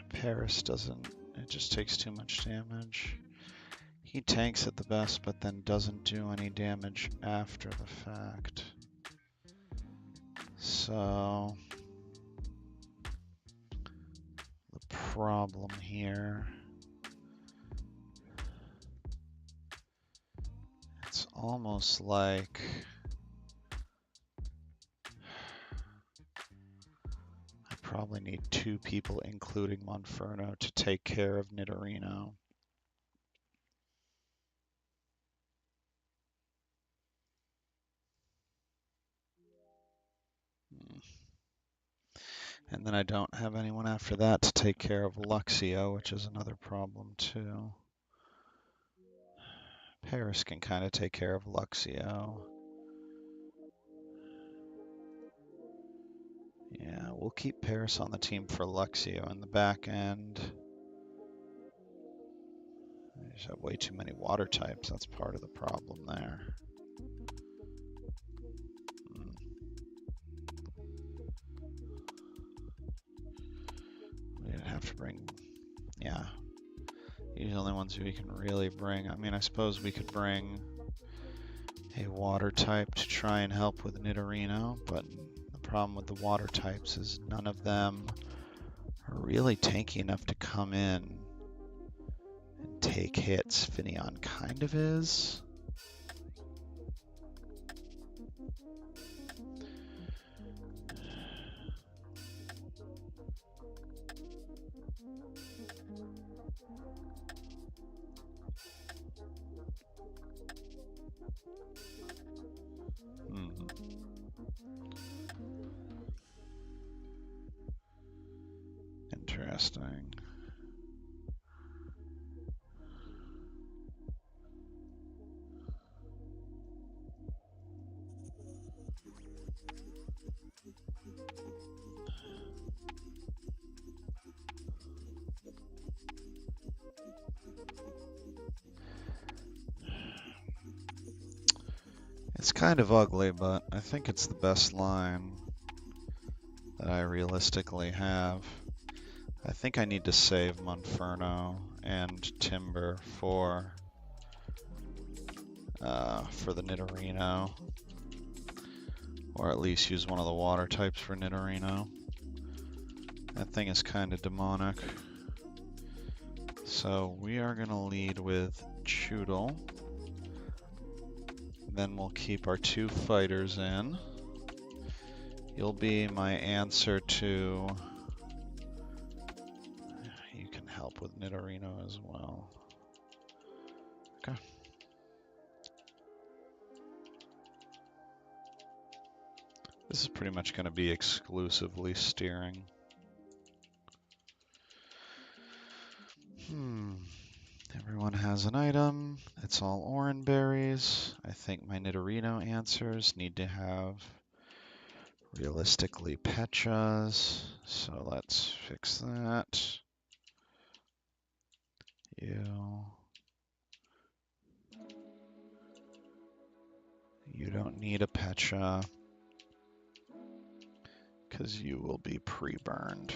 Paris doesn't, it just takes too much damage. He tanks at the best, but then doesn't do any damage after the fact. So the problem here, it's almost like I probably need two people, including Monferno, to take care of Nidorino. And then I don't have anyone after that to take care of Luxio, which is another problem too. Paris can kind of take care of Luxio. Yeah, we'll keep Paris on the team for Luxio in the back end. I just have way too many water types. That's part of the problem there. We'd have to bring, yeah. These are the only ones who we can really bring. I mean, I suppose we could bring a water type to try and help with Nidorino, but the problem with the water types is none of them are really tanky enough to come in and take hits. Finneon kind of is. Interesting. It's kind of ugly, but I think it's the best line that I realistically have. I think I need to save Monferno and Timber for the Nidorino, or at least use one of the water types for Nidorino. That thing is kind of demonic. So we are going to lead with Choodle. Then we'll keep our two fighters in. You'll be my answer to... You can help with Nidorino as well. Okay. This is pretty much going to be exclusively steering. Everyone has an item. It's all Oran berries. I think my Nidorino answers need to have realistically Petras. So let's fix that. You don't need a Petra because you will be pre-burned.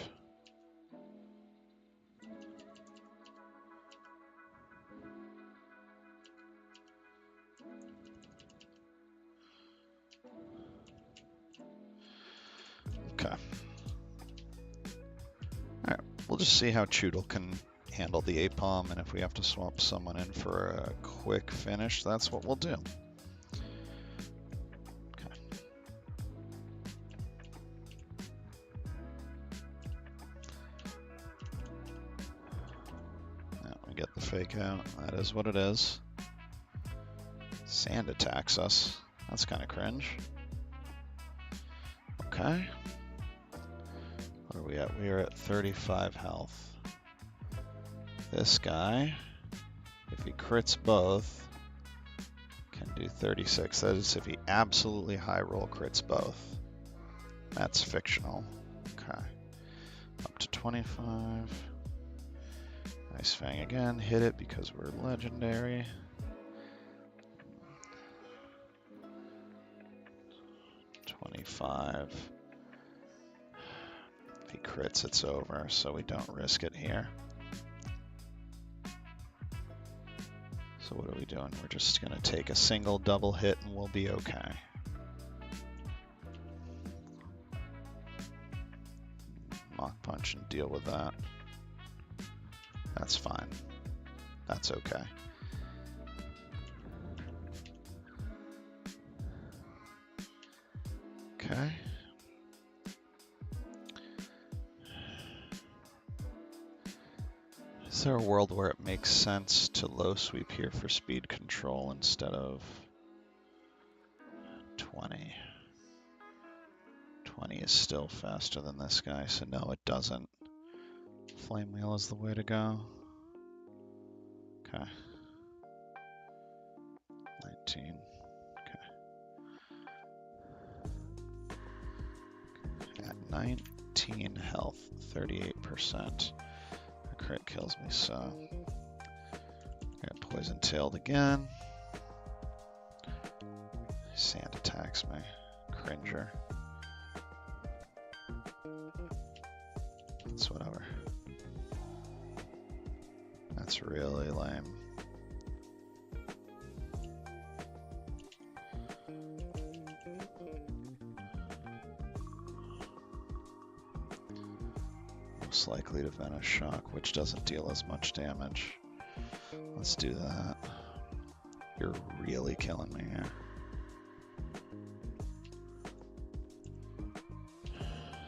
Okay. Alright, we'll just see how Choodle can handle the Apom, and if we have to swap someone in for a quick finish, that's what we'll do. Okay. Now we get the fake out. That is what it is. Sand attacks us. That's kind of cringe. Okay. What are we at? We are at 35 health. This guy, if he crits both, can do 36. That is if he absolutely high roll crits both. That's fictional. Okay. Up to 25. Nice Fang again. Hit it because we're legendary. $25. If he crits, it's over, so we don't risk it here. So what are we doing? We're just going to take a single double hit and we'll be okay. Mach Punch and deal with that. That's fine. That's okay. Okay. Is there a world where it makes sense to low sweep here for speed control instead of 20? 20 is still faster than this guy, so no, it doesn't. Flame Wheel is the way to go. Okay. 19. Okay. At 19 health, 38%. A crit kills me, so. Got Poison Tailed again. Sand attacks me. Cringer. It's whatever. That's really lame. Most likely to Venom Shock, which doesn't deal as much damage. Let's do that. You're really killing me here.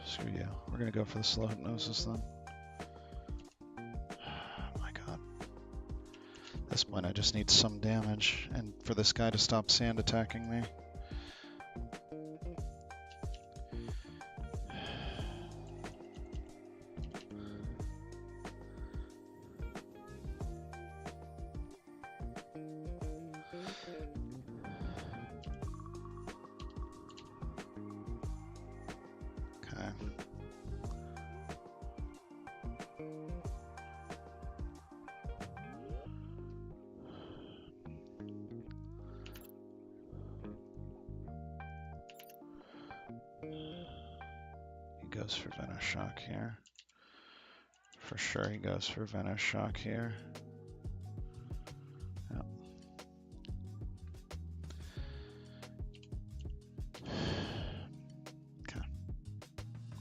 Screw you. We're gonna go for the slow hypnosis then. Oh my god. At this point I just need some damage and for this guy to stop sand attacking me. He goes for Venom Shock here. For sure he goes for Venom Shock here. Yep. Okay.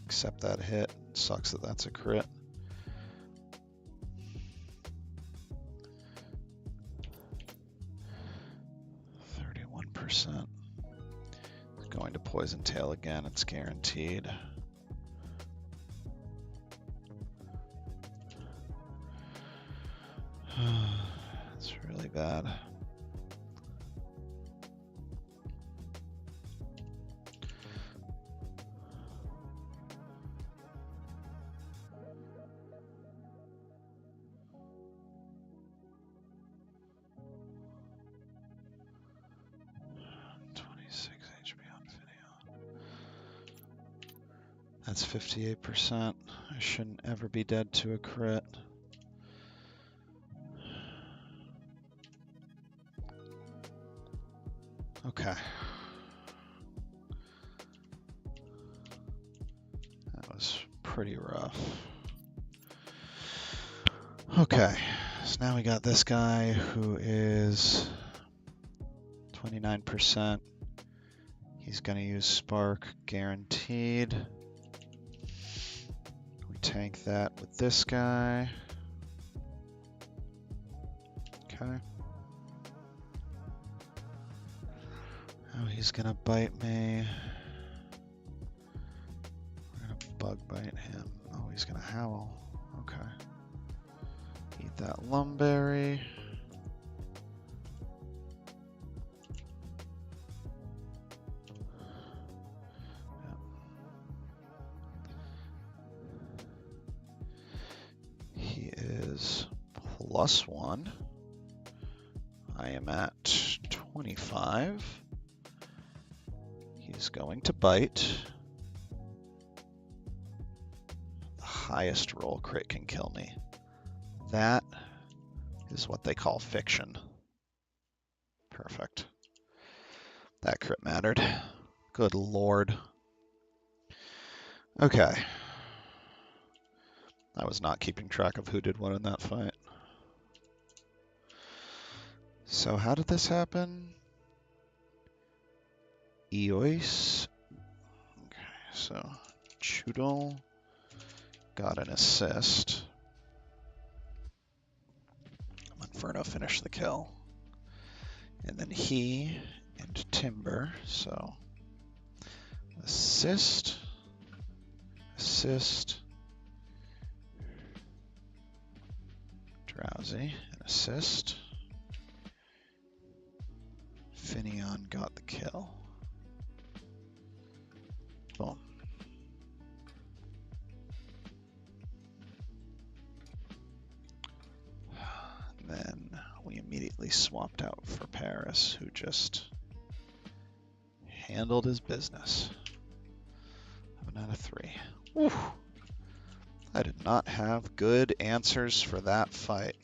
Accept that hit. Sucks that that's a crit. Going to Poison Tail again, it's guaranteed. It's really bad. That's 58%. I shouldn't ever be dead to a crit. Okay. That was pretty rough. Okay, so now we got this guy who is 29%. He's gonna use Spark guaranteed. tank that with this guy. Okay. Oh, he's gonna bite me. We're gonna bug bite him. Oh, he's gonna howl. Okay. Eat that lumberry. He is +1. I am at 25. He's going to bite. The highest roll crit can kill me. That is what they call fiction. Perfect. That crit mattered. Good lord. Okay. I was not keeping track of who did what in that fight. So how did this happen? Eois. Okay, so Choodle got an assist. Inferno finished the kill. And then he and Timber, so assist, assist, Drowsy, and assist. Finion got the kill. Boom. Then we immediately swapped out for Paris, who just handled his business. 7 out of 3. Woo. I did not have good answers for that fight.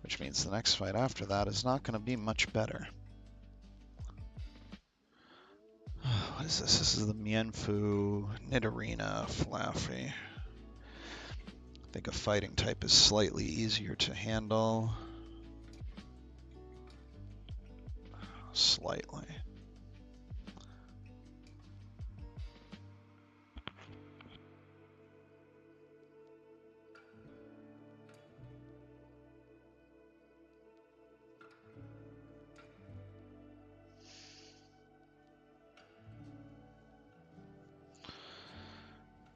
Which means the next fight after that is not going to be much better. What is this? This is the Mienfoo Nidorina Flaffy. I think a fighting type is slightly easier to handle. Slightly.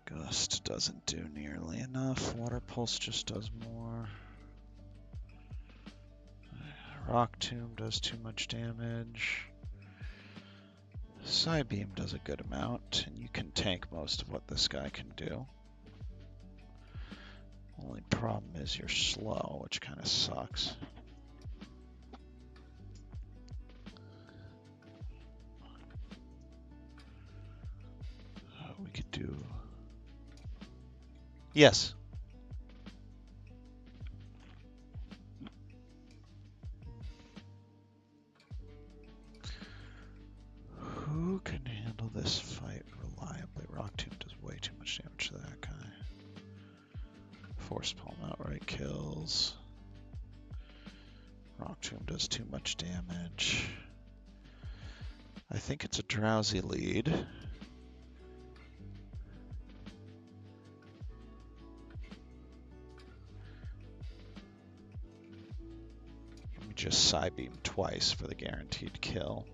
Gust doesn't do nearly enough. Water Pulse just does more. Rock Tomb does too much damage. Psybeam does a good amount, and you can tank most of what this guy can do. Only problem is you're slow, which kind of sucks. We could do... Yes. Who can handle this fight reliably? Rock Tomb does way too much damage to that guy. Force Palm outright kills. Rock Tomb does too much damage. I think it's a Drowsy lead. Let me just Psybeam twice for the guaranteed kill.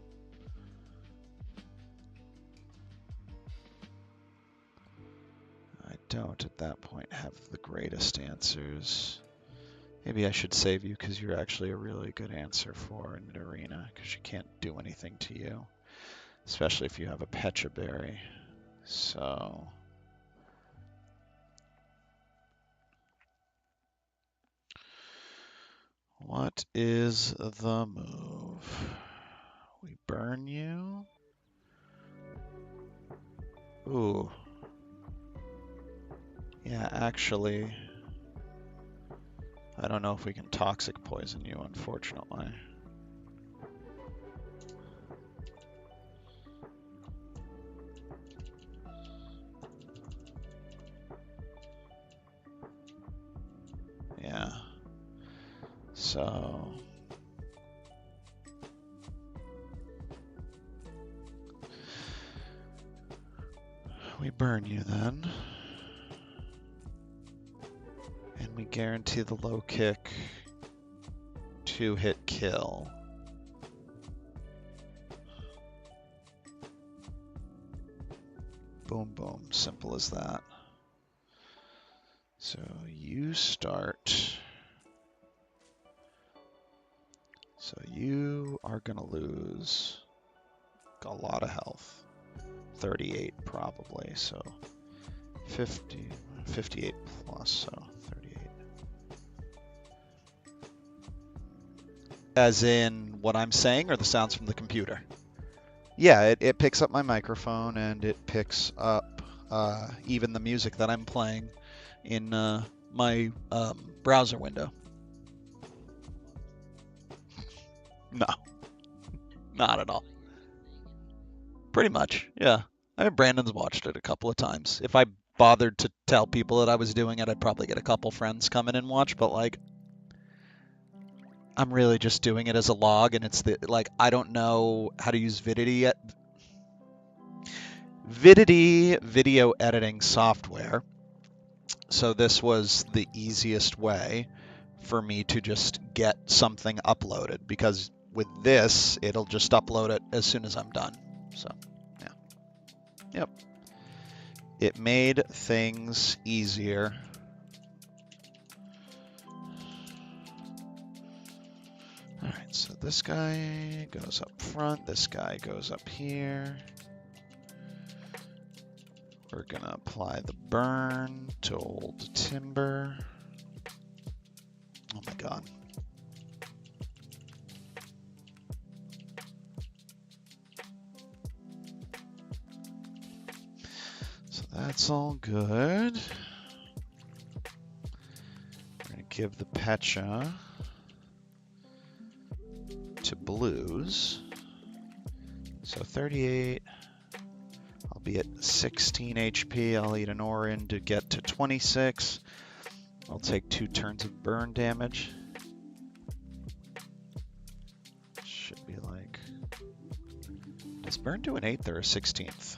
I don't at that point have the greatest answers. Maybe I should save you because you're actually a really good answer for Nidorina, because she can't do anything to you, especially if you have a Pecha Berry. So what is the move? We burn you. Ooh. Yeah, actually, I don't know if we can toxic poison you, unfortunately. Yeah. So We burn you then. And we guarantee the low kick, 2-hit kill. Boom, boom. Simple as that. So you start. So you are going to lose a lot of health. 38 probably, so 50, 58 plus, so 38. As in what I'm saying or the sounds from the computer? Yeah, it picks up my microphone and it picks up even the music that I'm playing in my browser window. No, not at all. Pretty much, yeah. I mean, Brandon's watched it a couple of times. If I bothered to tell people that I was doing it, I'd probably get a couple friends come in and watch, but like, I'm really just doing it as a log, and it's like, I don't know how to use Vidity yet. Vidity video editing software. So this was the easiest way for me to just get something uploaded, because with this, it'll just upload it as soon as I'm done. So, yeah. Yep. It made things easier. All right, so this guy goes up front. This guy goes up here. We're gonna apply the burn to old timber. Oh my God. So that's all good. We're gonna give the Pecha to blues. So 38. I'll be at 16 HP. I'll eat an Orin to get to 26. I'll take 2 turns of burn damage. Should be like... Does burn do an 8th or a 16th?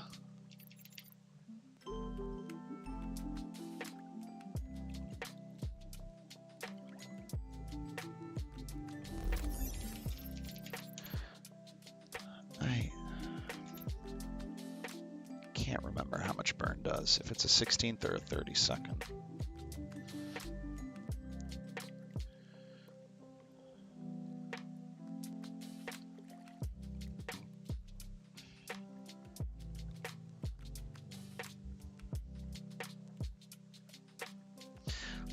I can't remember how much burn does, if it's a 16th or a 32nd.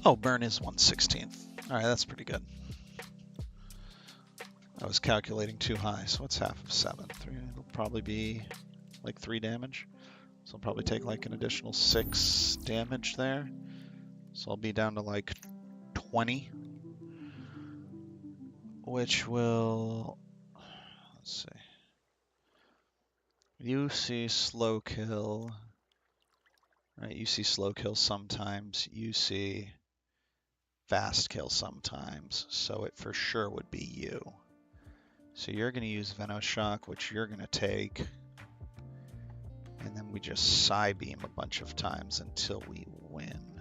Oh, burn is 1/16. All right, that's pretty good. I was calculating too high, so what's half of 7? 3, it'll probably be like 3 damage. So I'll probably take like an additional 6 damage there. So I'll be down to like 20, which will, let's see. You see slow kill, right? You see slow kill sometimes. You see fast kill sometimes. So it for sure would be you. So you're going to use Venoshock, which you're going to take. And then we just Psybeam a bunch of times until we win.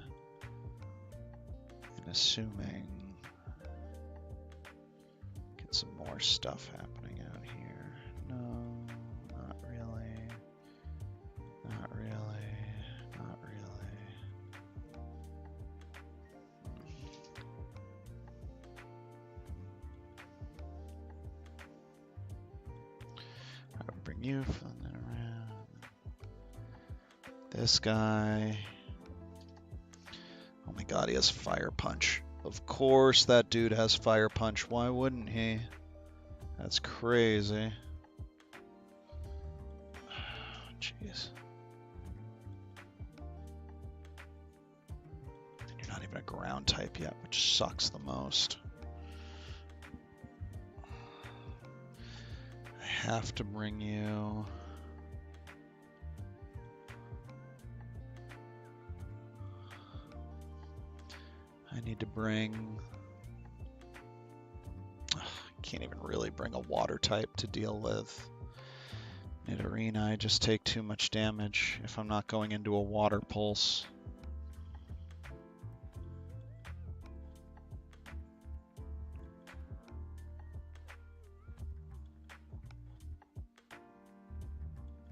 And assuming... Get some more stuff happening out here. No, not really. Not really. Not really. I'll bring you from there around. This guy. Oh my God, he has Fire Punch. Of course that dude has Fire Punch. Why wouldn't he? That's crazy. Jeez. And you're not even a ground type yet, which sucks the most. I have to bring you... I need to bring... I can't even really bring a water type to deal with Mid arena, I just take too much damage if I'm not going into a water pulse.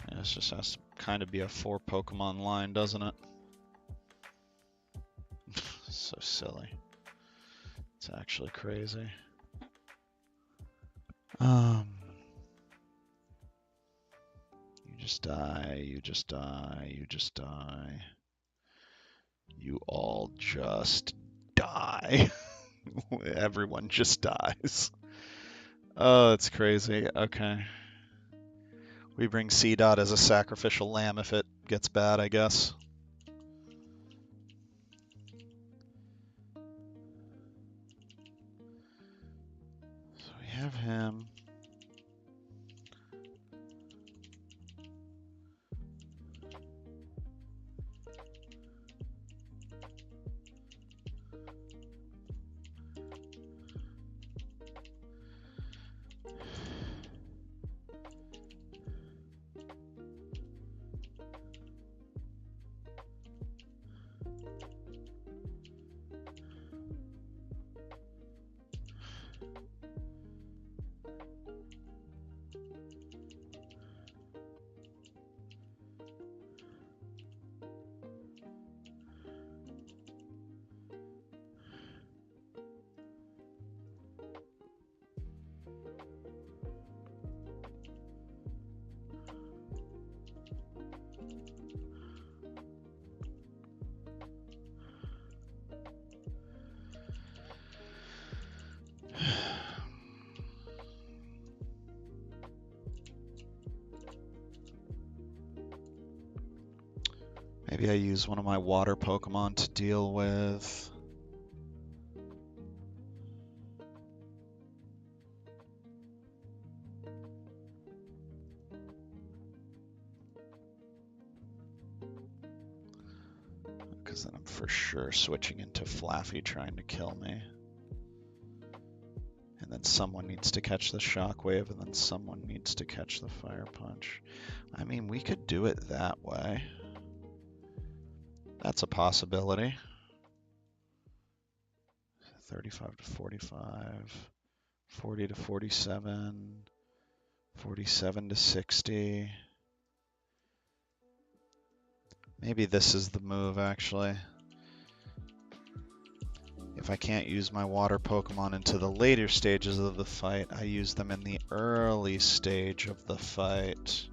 Yeah, this just has to kind of be a 4 Pokemon line, doesn't it? So silly. It's actually crazy. You just die, you just die, you just die. You all just die. Everyone just dies. Oh, it's crazy. Okay. We bring C-Dot as a sacrificial lamb if it gets bad, I guess. So we have him. Maybe I use one of my water Pokemon to deal with. Because then I'm for sure switching into Flaffy trying to kill me. And then someone needs to catch the Shockwave, and then someone needs to catch the Fire Punch. I mean, we could do it that way. That's a possibility. 35 to 45, 40 to 47, 47 to 60. Maybe this is the move, actually. If I can't use my water Pokemon into the later stages of the fight, I use them in the early stage of the fight.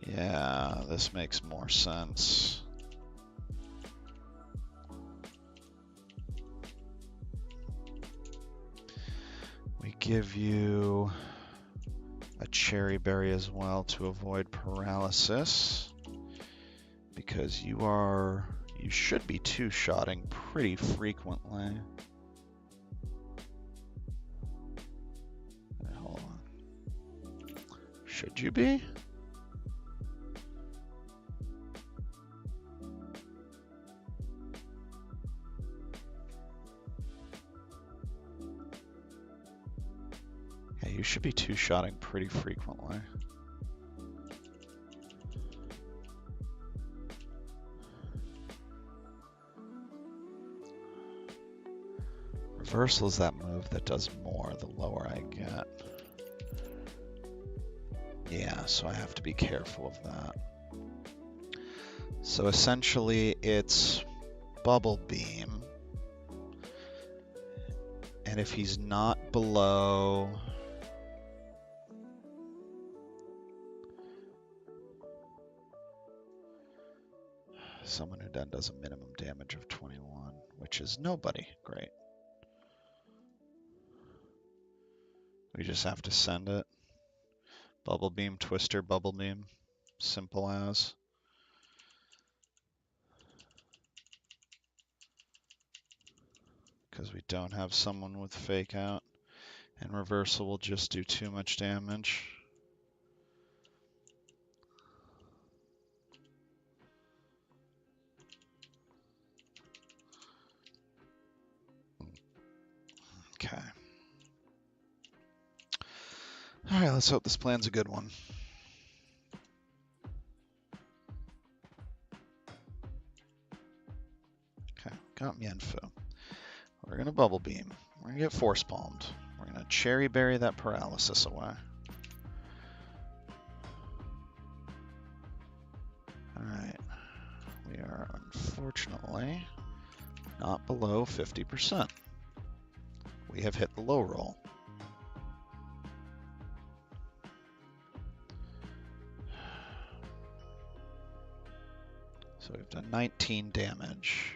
Yeah, this makes more sense. We give you a Cherry Berry as well to avoid paralysis, because you should be two-shotting pretty frequently. Hold on. Should you be? Yeah, you should be two-shotting pretty frequently. Reversal is that move that does more the lower I get. Yeah, so I have to be careful of that. So essentially it's Bubble Beam. And if he's not below... someone who then does a minimum damage of 21, which is nobody. Great. We just have to send it. Bubble Beam, Twister, Bubble Beam. Simple as. Because we don't have someone with Fake Out. And Reversal will just do too much damage. Okay. All right, let's hope this plan's a good one. Okay, got Mienfoo. We're gonna Bubble Beam. We're gonna get Force Palmed. We're gonna Cherry Berry that paralysis away. Alright. We are unfortunately not below 50%. We have hit the low roll. So we've done 19 damage,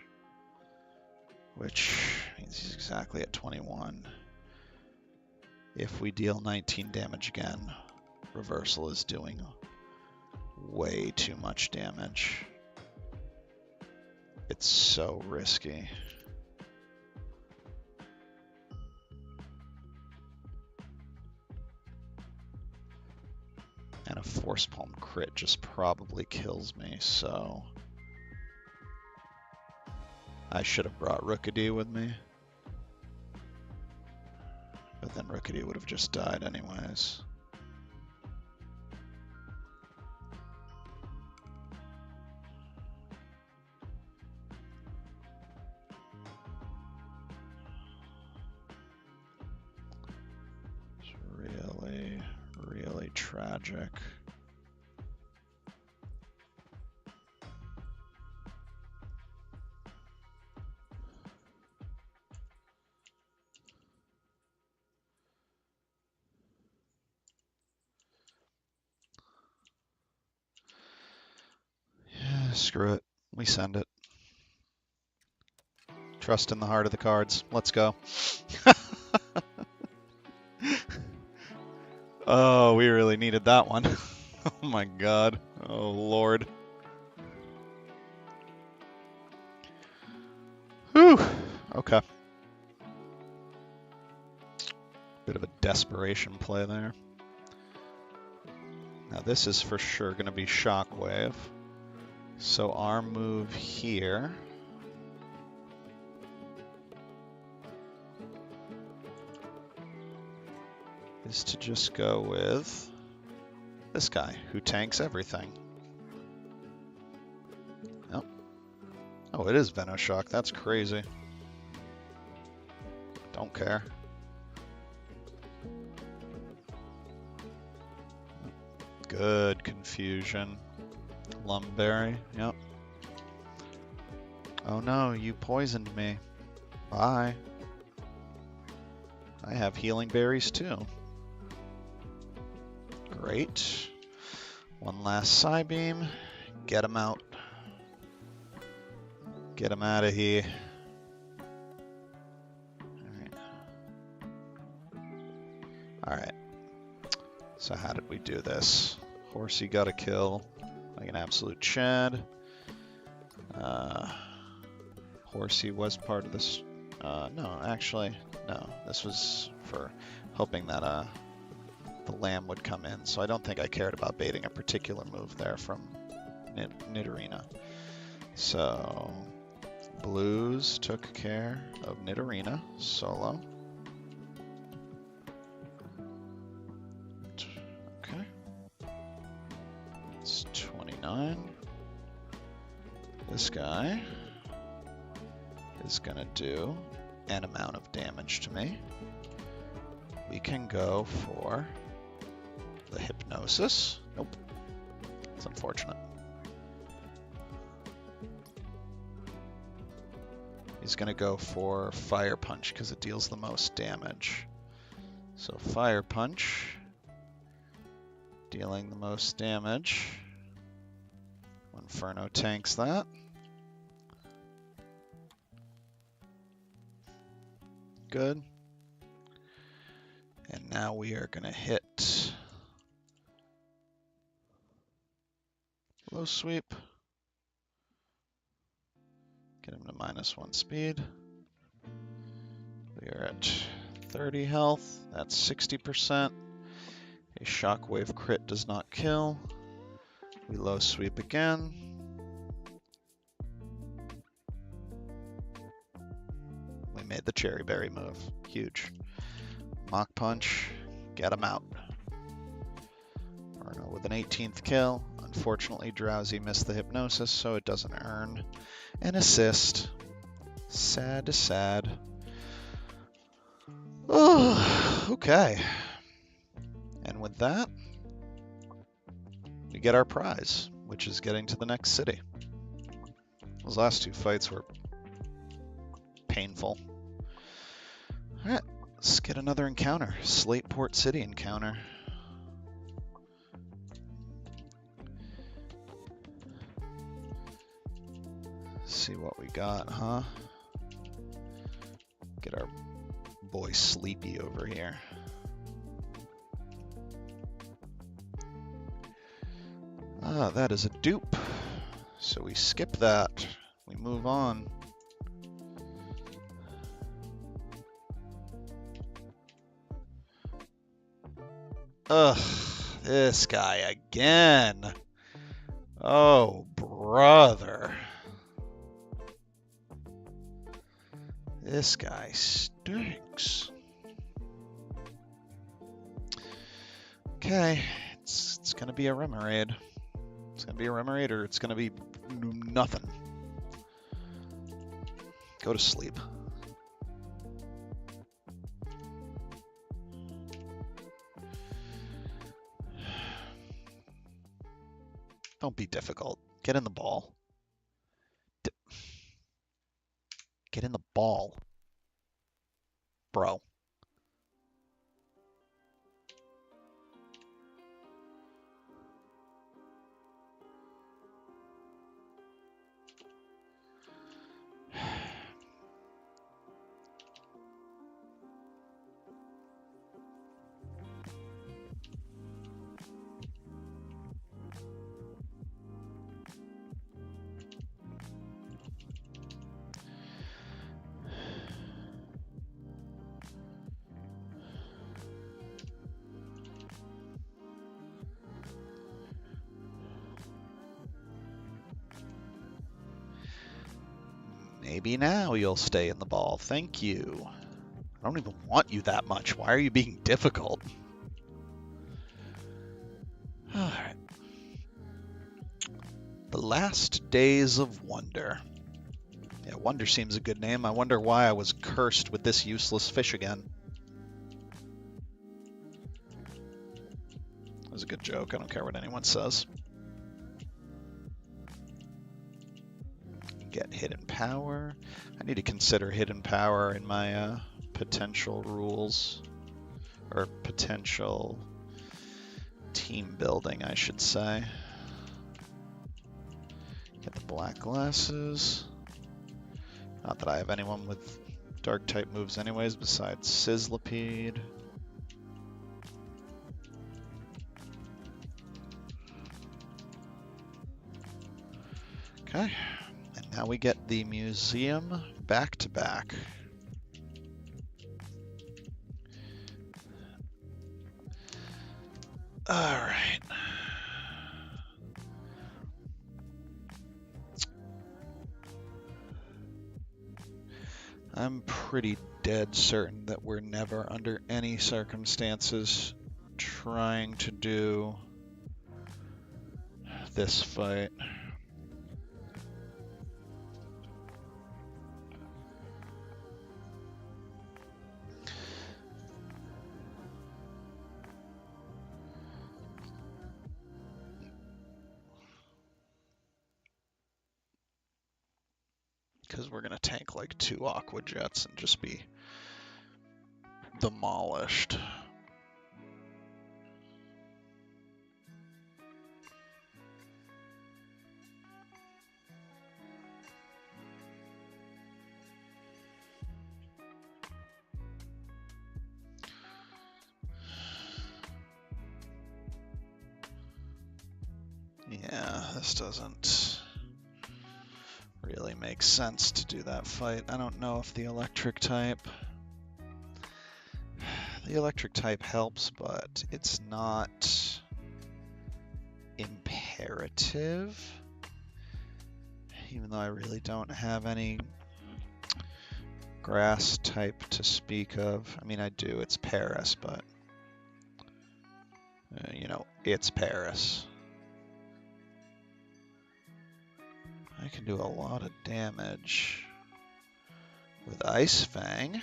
which means he's exactly at 21. If we deal 19 damage again, Reversal is doing way too much damage. It's so risky. And a Force Palm crit just probably kills me, so I should have brought Rookidee with me. But then Rookidee would have just died anyways. It's really, really tragic. Screw it. We send it. Trust in the heart of the cards. Let's go. Oh, we really needed that one. Oh my god. Oh lord. Whew. Okay. Bit of a desperation play there. Now this is for sure going to be Shockwave. So our move here is to just go with this guy who tanks everything. Oh, oh, it is Venoshock. That's crazy. Don't care. Good confusion. Lumberry, yep. Oh no, you poisoned me. Bye. I have healing berries too. Great. One last Psybeam. Get him out. Get him out of here. Alright. Alright. So how did we do this? Horsey got a kill. Like an absolute Chad. Horsey was part of this. No, actually, no. This was for hoping that the lamb would come in. So I don't think I cared about baiting a particular move there from Nidorina. So Blues took care of Nidorina solo. Okay. It's 29. This guy is gonna do an amount of damage to me. We can go for the Hypnosis. Nope. It's unfortunate. He's gonna go for Fire Punch because it deals the most damage. So Fire Punch, dealing the most damage. Inferno tanks that. Good. And now we are going to hit low sweep. Get him to -1 speed. We are at 30 health. That's 60%. A Shockwave crit does not kill. We low sweep again. We made the cherry berry move. Huge. Mach Punch, get him out. Arno with an 18th kill. Unfortunately, Drowsy missed the hypnosis, so it doesn't earn an assist. Sad to sad. Oh, okay. And with that, we get our prize, which is getting to the next city. Those last two fights were painful. All right, let's get another encounter. Slateport City encounter. See what we got, huh? Get our boy Sleepy over here. Ah, that is a dupe. So we skip that. We move on. Ugh, this guy again. Oh, brother. This guy stinks. Okay, it's gonna be a Remoraid. It's gonna be a Remoraid or it's gonna be nothing. Go to sleep. Don't be difficult. Get in the ball. Get in the ball. Bro. Maybe now you'll stay in the ball. Thank you. I don't even want you that much. Why are you being difficult? Alright. The Last Days of Wonder. Yeah, Wonder seems a good name. I wonder why I was cursed with this useless fish again. That was a good joke. I don't care what anyone says. Get Hidden Power. I need to consider Hidden Power in my potential rules. Or potential team building, I should say. Get the black glasses. Not that I have anyone with dark type moves anyways besides Sizzlipede. Okay. Now we get the museum back-to-back. All right. I'm pretty dead certain that we're never under any circumstances trying to do this fight. Because we're going to tank like 2 Aqua Jets and just be demolished. Yeah, this doesn't really make sense to do that fight. I don't know if the electric type helps, but it's not imperative. Even though I really don't have any grass type to speak of. I mean, I do. It's Paris, but you know, it's Paris. I can do a lot of damage with Ice Fang,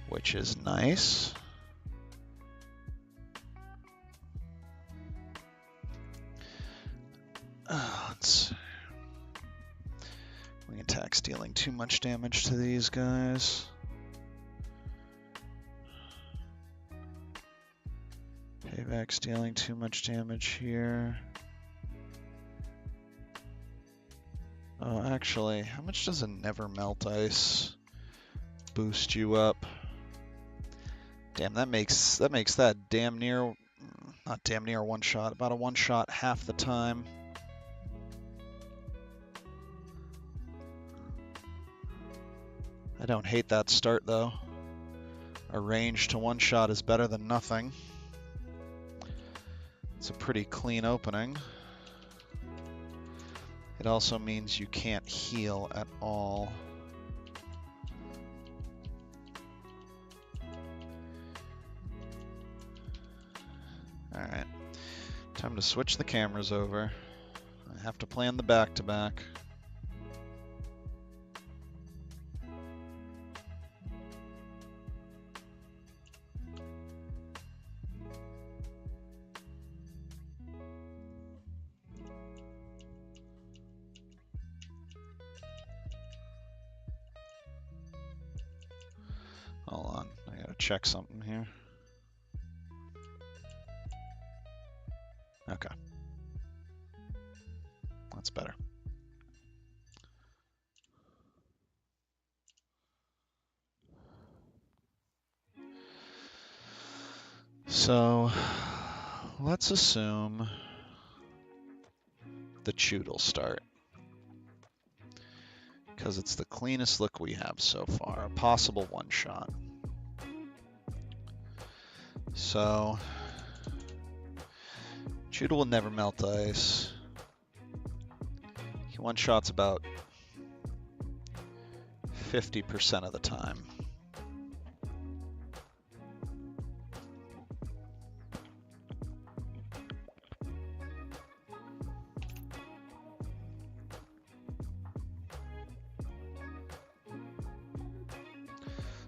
which is nice. Wing attack's dealing too much damage to these guys. Payback's dealing too much damage here. Oh, actually, how much does a Never Melt Ice boost you up? Damn, that makes that damn near, not damn near one shot, about a one shot half the time. I don't hate that start though. A range to one shot is better than nothing. It's a pretty clean opening. It also means you can't heal at all. Alright, time to switch the cameras over. I have to plan the back-to-back. Hold on, I gotta check something here. Okay. That's better. So, let's assume the Choodle start, because it's the cleanest look we have so far, a possible one shot. So, Choodle will Never Melt Ice. He one shots about 50% of the time.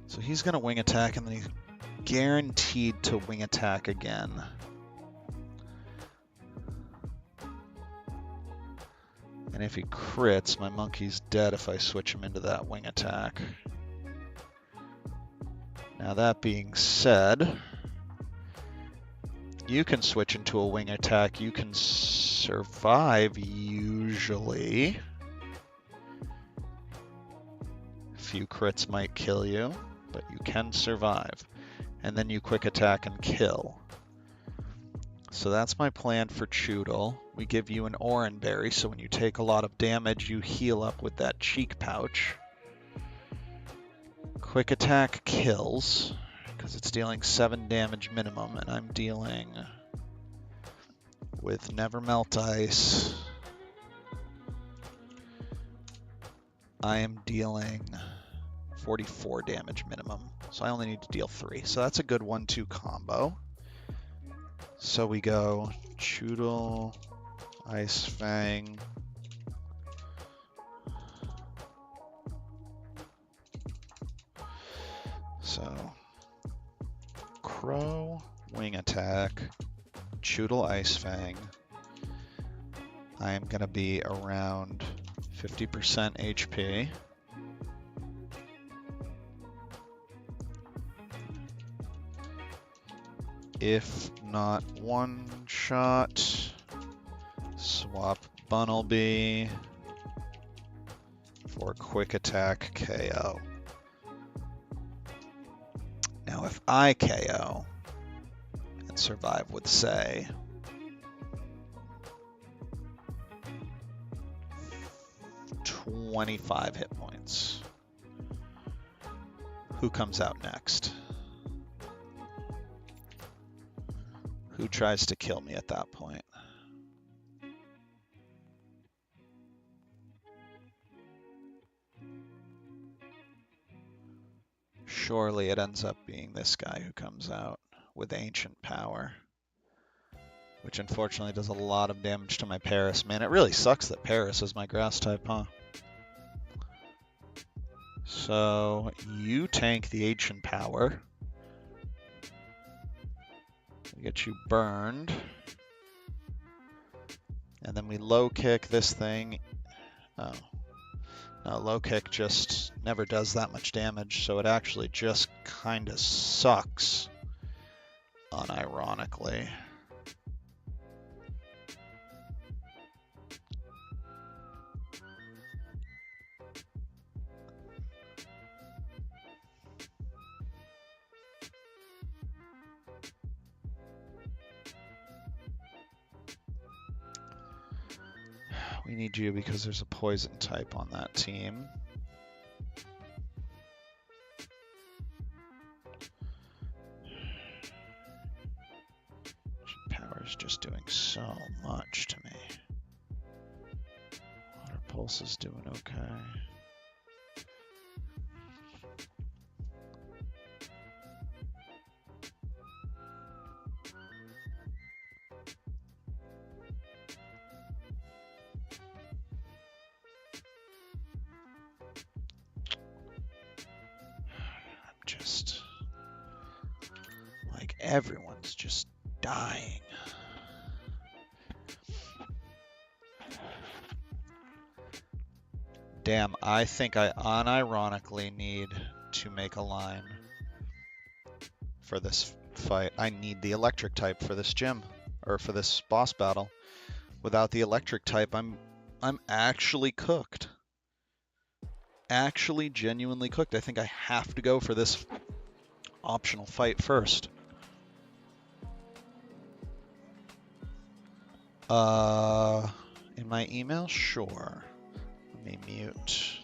So he's going to wing attack, and then he's guaranteed to wing attack again. And if he crits, my monkey's dead if I switch him into that wing attack. Now that being said, you can switch into a wing attack. You can survive usually. A few crits might kill you, but you can survive. And then you quick attack and kill. So that's my plan for Choodle. We give you an Oran Berry, so when you take a lot of damage, you heal up with that cheek pouch. Quick attack kills, because it's dealing 7 damage minimum, and I'm dealing with Never Melt Ice. I am dealing 44 damage minimum, so I only need to deal 3. So that's a good 1-2 combo. So we go Choodle, Ice Fang. So Crow, wing attack, Choodle, Ice Fang. I am going to be around 50% HP. If not one shot, swap Bunnelby for quick attack KO. Now if I KO and survive with, say, 25 hit points, who comes out next? Who tries to kill me at that point? Surely it ends up being this guy who comes out with Ancient Power, which unfortunately does a lot of damage to my Paris. Man, it really sucks that Paris is my grass type, huh? So you tank the Ancient Power. We get you burned. And then we low kick this thing. Oh. No, low kick just never does that much damage, so it actually just kind of sucks, unironically. We need you because there's a poison type on that team. Power's just doing so much to me. Water Pulse is doing okay. Just like everyone's just dying. Damn, I think I unironically need to make a line for this fight. I need the electric type for this gym, or for this boss battle. Without the electric type, I'm actually cooked. Actually genuinely cooked. I think I have to go for this optional fight first. In my email? Sure. Let me mute.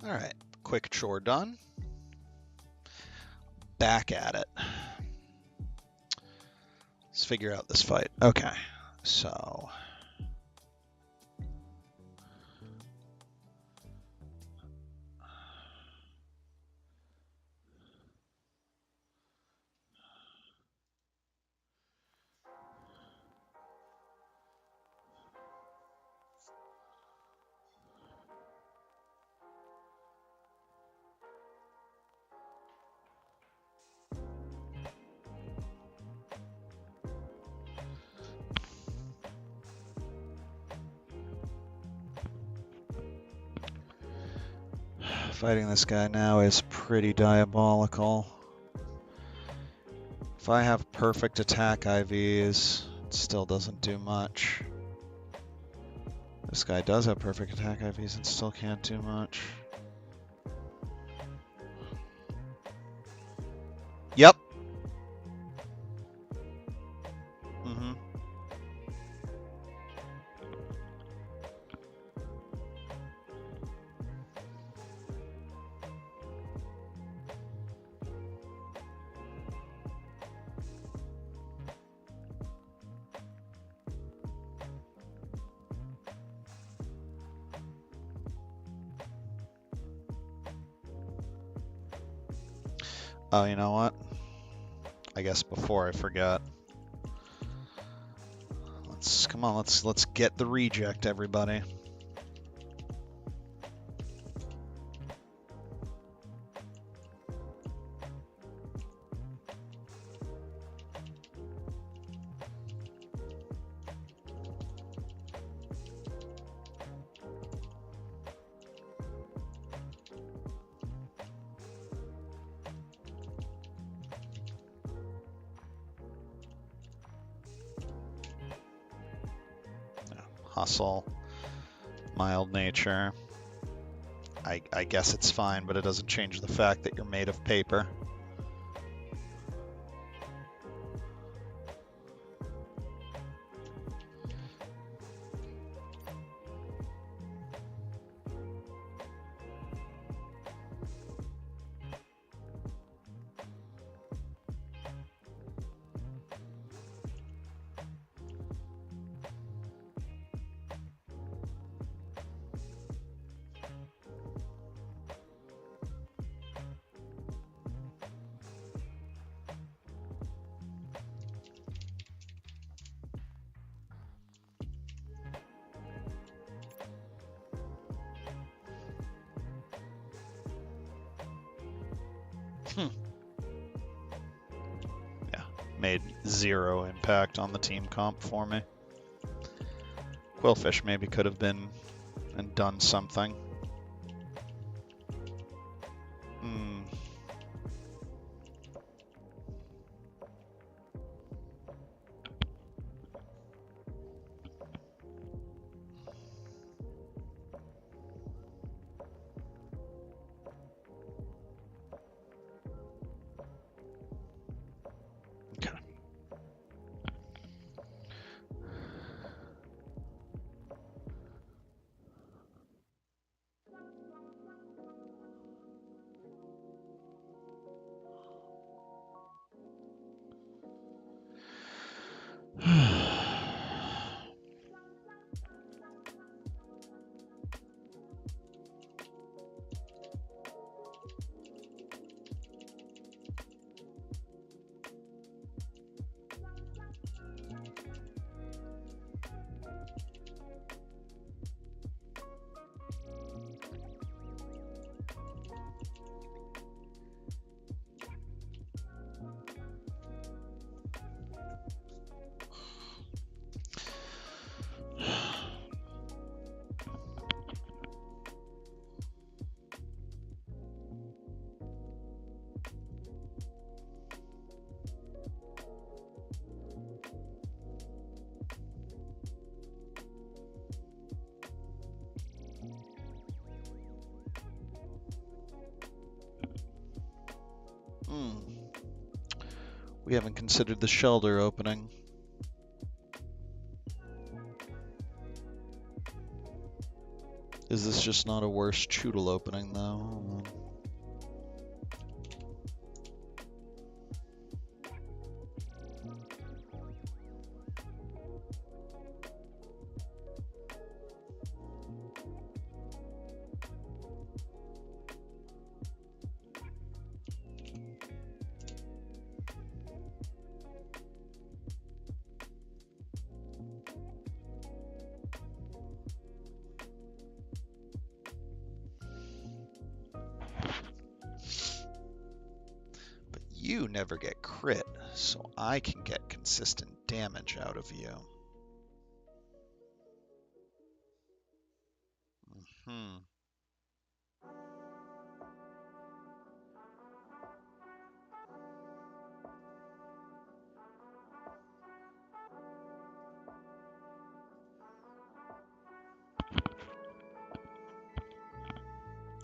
All right, quick chore done. Back at it. Let's figure out this fight. Okay, so fighting this guy now is pretty diabolical. If I have perfect attack IVs, it still doesn't do much. This guy does have perfect attack IVs and still can't do much. Yep. Mm-hmm. Oh, you know what? I guess before I forget. Come on, let's get the reject, everybody. Hustle, mild nature. I guess it's fine, but it doesn't change the fact that you're made of paper. Yeah, made 0 impact on the team comp for me. Quillfish maybe could have been and done something. We haven't considered the shelter opening. Is this just not a worse Choodle opening, though? You never get crit, so I can get consistent damage out of you.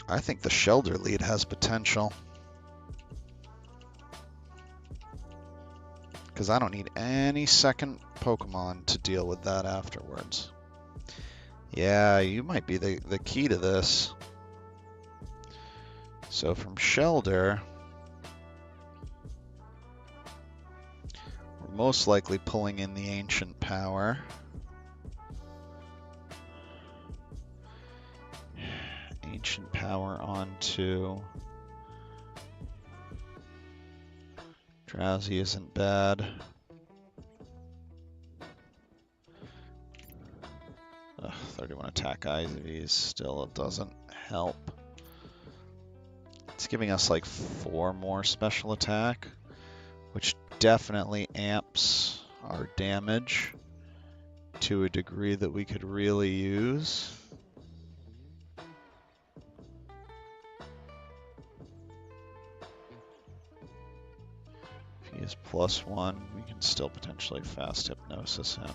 I think the Shelter lead has potential. Because I don't need any second Pokemon to deal with that afterwards. Yeah, you might be the key to this. So from Shelter, we're most likely pulling in the Ancient Power. Ancient Power onto... Drowsy isn't bad. 31 attack IVs still doesn't help. It's giving us like 4 more special attack, which definitely amps our damage to a degree that we could really use. If he is +1, we can still potentially fast hypnosis him.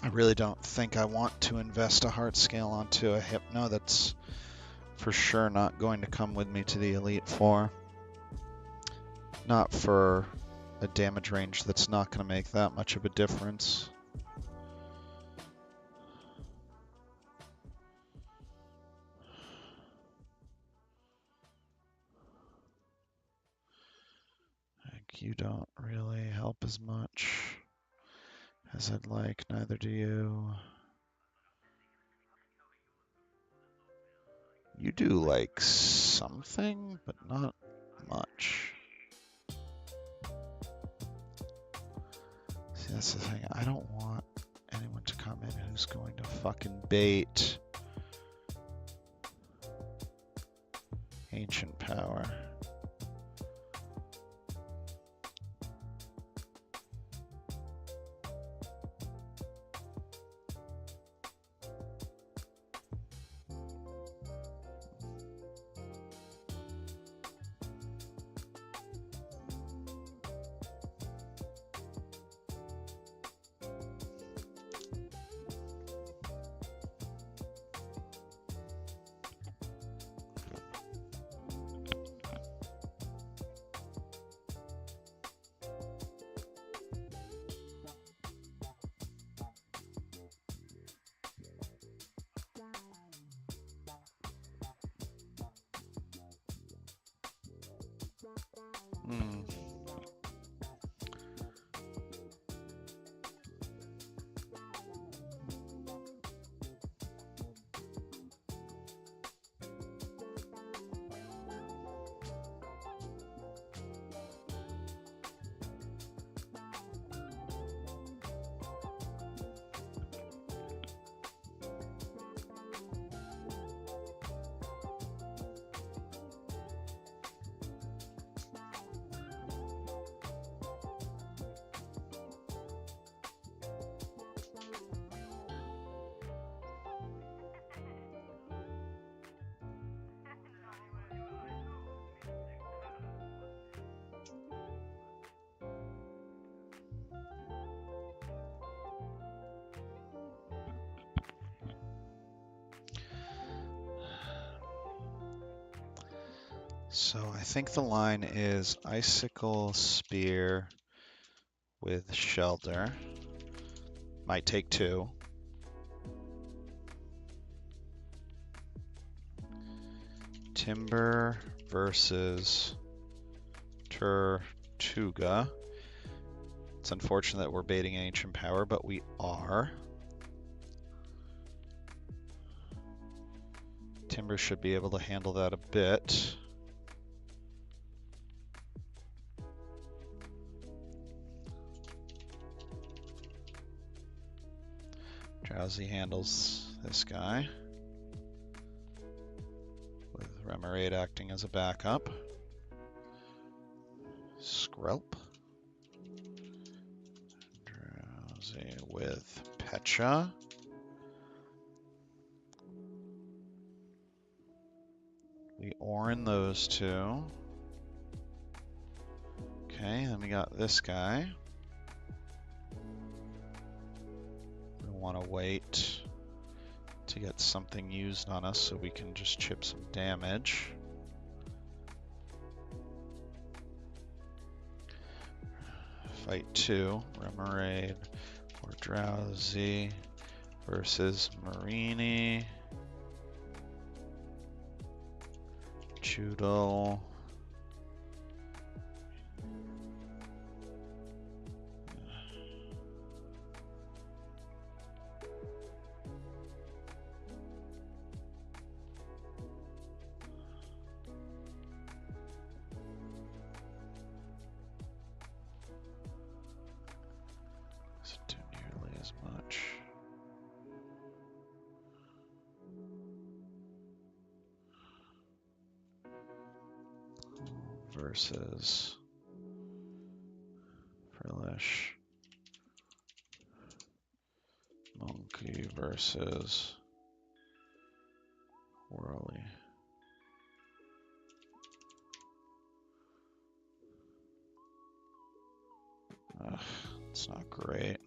I really don't think I want to invest a heart scale onto a Hypno. That's for sure not going to come with me to the Elite Four. Not for a damage range that's not going to make that much of a difference. You don't really help as much as I'd like, neither do you. You do like something, but not much. See, that's the thing. I don't want anyone to come in who's going to fucking bait Ancient Power. So I think the line is Icicle Spear with Shelter. Might take 2. Timber versus Tortuga. It's unfortunate that we're baiting Ancient Power, but we are. Timber should be able to handle that a bit. Drowsy handles this guy, with Remoraid acting as a backup. Skrelp. Drowsy with Pecha. We Orin those 2. Okay, then we got this guy. We want to wait to get something used on us so we can just chip some damage. Fight 2, Remoraid or Drowsy versus Marini. Choodle. Doesn't do nearly as much. Versus Frillish. Monkey versus Whirly. Ugh, it's not great.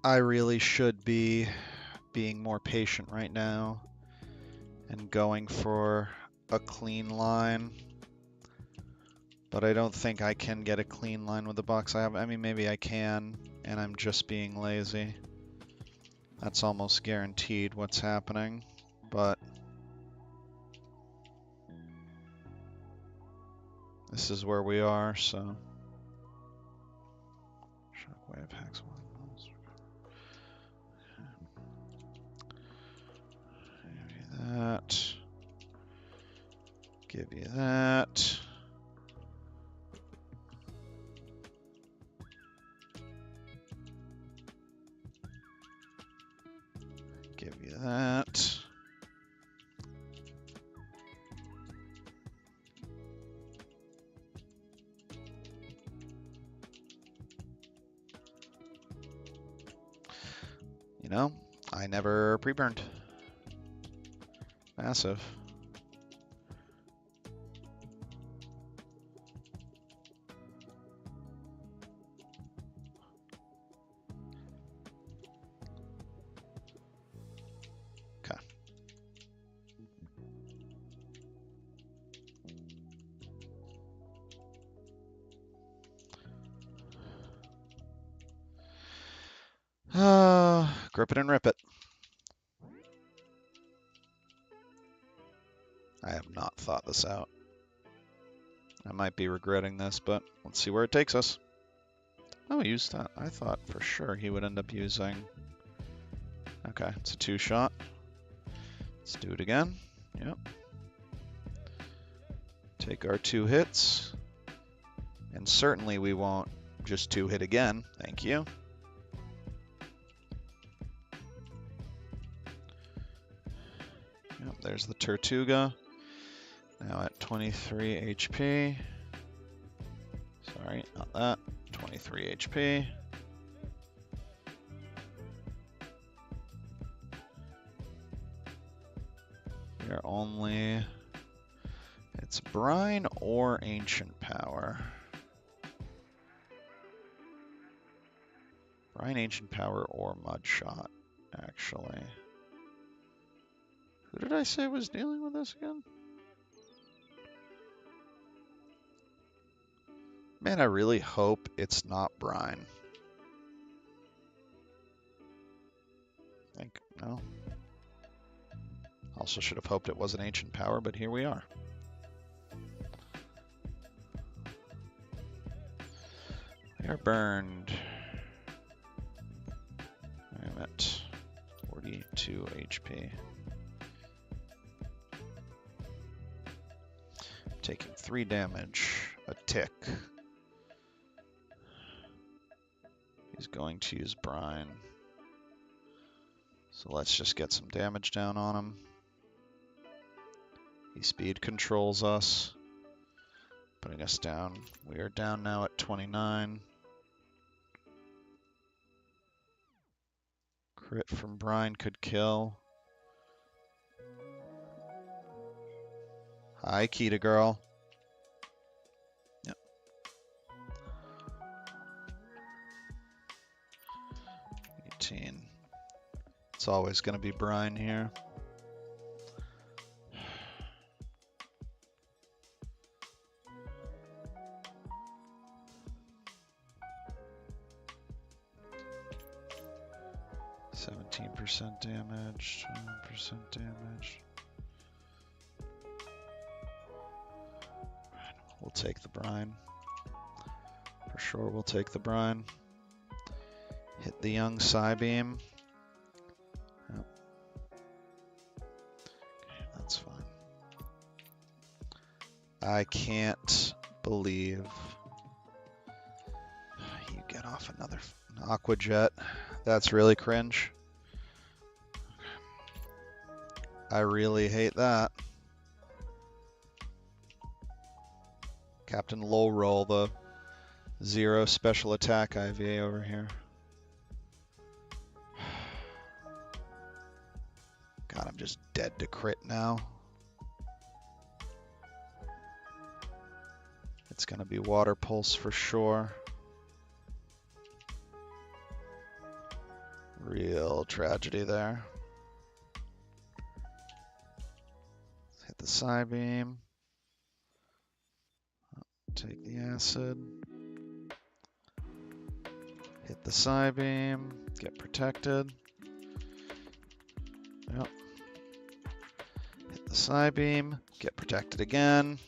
I really should be being more patient right now and going for a clean line. But I don't think I can get a clean line with the box I have. I mean, maybe I can, and I'm just being lazy. That's almost guaranteed what's happening, but this is where we are, so. Shockwave hacks 1. Give you that. Give you that. Give you that. You know, I never pre-burned. Massive. Okay. Grip it and rip it. I have not thought this out. I might be regretting this, but let's see where it takes us. Oh, he used that. I thought for sure he would end up using... Okay, it's a 2-shot. Let's do it again. Yep. Take our 2 hits. And certainly we won't just 2-hit again. Thank you. Yep, there's the Tortuga. Now at 23 HP. Sorry, not that. 23 HP. We are only... It's Brine or Ancient Power. Brine, Ancient Power, or Mudshot, actually. Who did I say was dealing with this again? Man, I really hope it's not Brine. I think, no. Also should have hoped it was an Ancient Power, but here we are. We are burned. I'm at 42 HP. Taking 3 damage, a tick. He's going to use Brine. So let's just get some damage down on him. He speed controls us, putting us down. We are down now at 29. Crit from Brine could kill. Hi, Kita girl. Yep. 18. It's always going to be Brine here. % damage, 20% damage. We'll take the Brine. For sure, we'll take the Brine. Hit the young Psybeam. Yep. Okay, that's fine. I can't believe you get off another Aqua Jet. That's really cringe. I really hate that. Captain Low Roll, the 0 special attack IVA over here. God, I'm just dead to crit now. It's gonna be Water Pulse for sure. Real tragedy there. Hit the Psybeam. Take the acid. Hit the Psybeam. Get protected. Yep. Hit the Psybeam. Get protected again.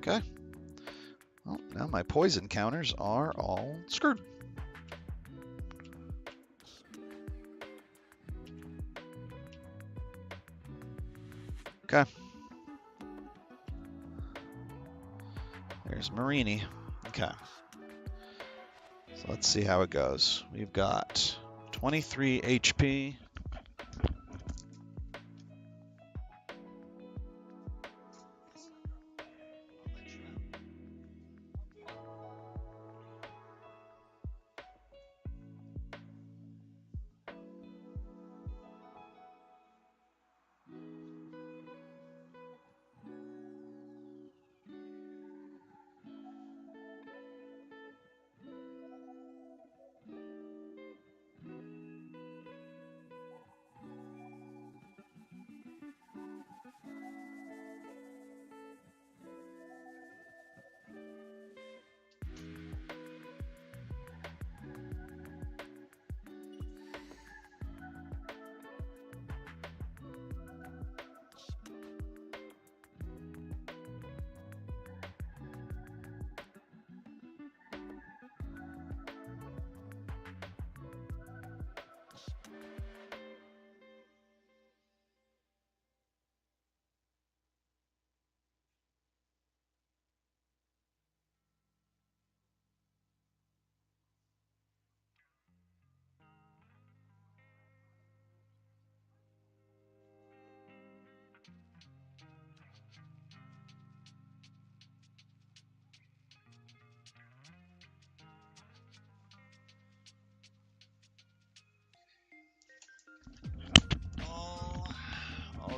Okay. Well, now my poison counters are all screwed. Okay. There's Marini. Okay. So let's see how it goes. We've got 23 HP.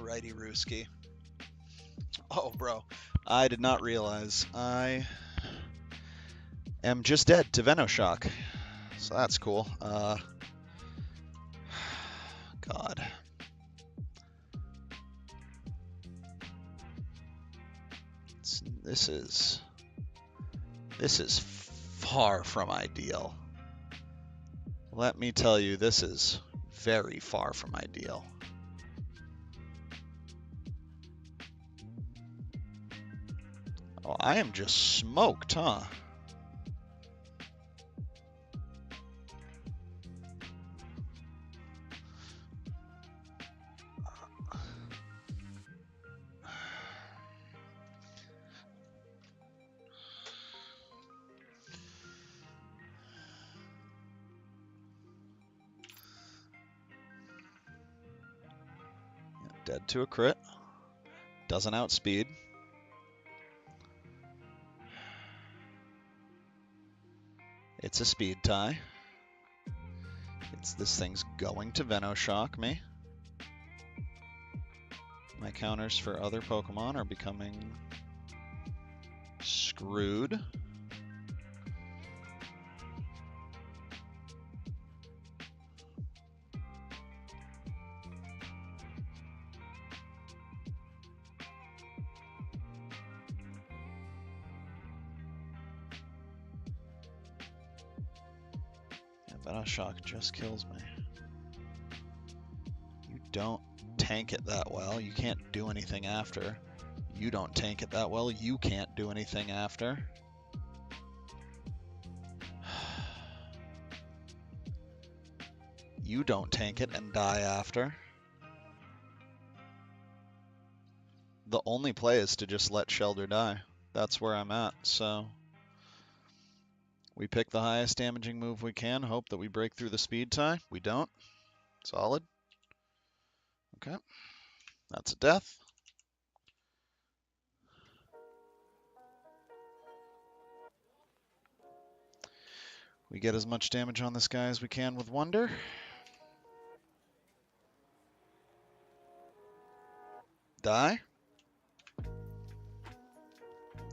Alrighty, Rooski. Oh, bro. I did not realize I am just dead to Venoshock. So that's cool. God. This is far from ideal. Let me tell you, this is very far from ideal. Oh, I am just smoked, huh? Dead to a crit. Doesn't outspeed. It's a speed tie. This thing's going to Venoshock me. My counters for other Pokemon are becoming screwed. Venoshock just kills me. You don't tank it that well. You can't do anything after. You don't tank it that well. You can't do anything after. You don't tank it and die after. The only play is to just let Shelder die. That's where I'm at, so... We pick the highest damaging move we can, hope that we break through the speed tie. We don't. Solid. Okay. That's a death. We get as much damage on this guy as we can with Wonder. Die.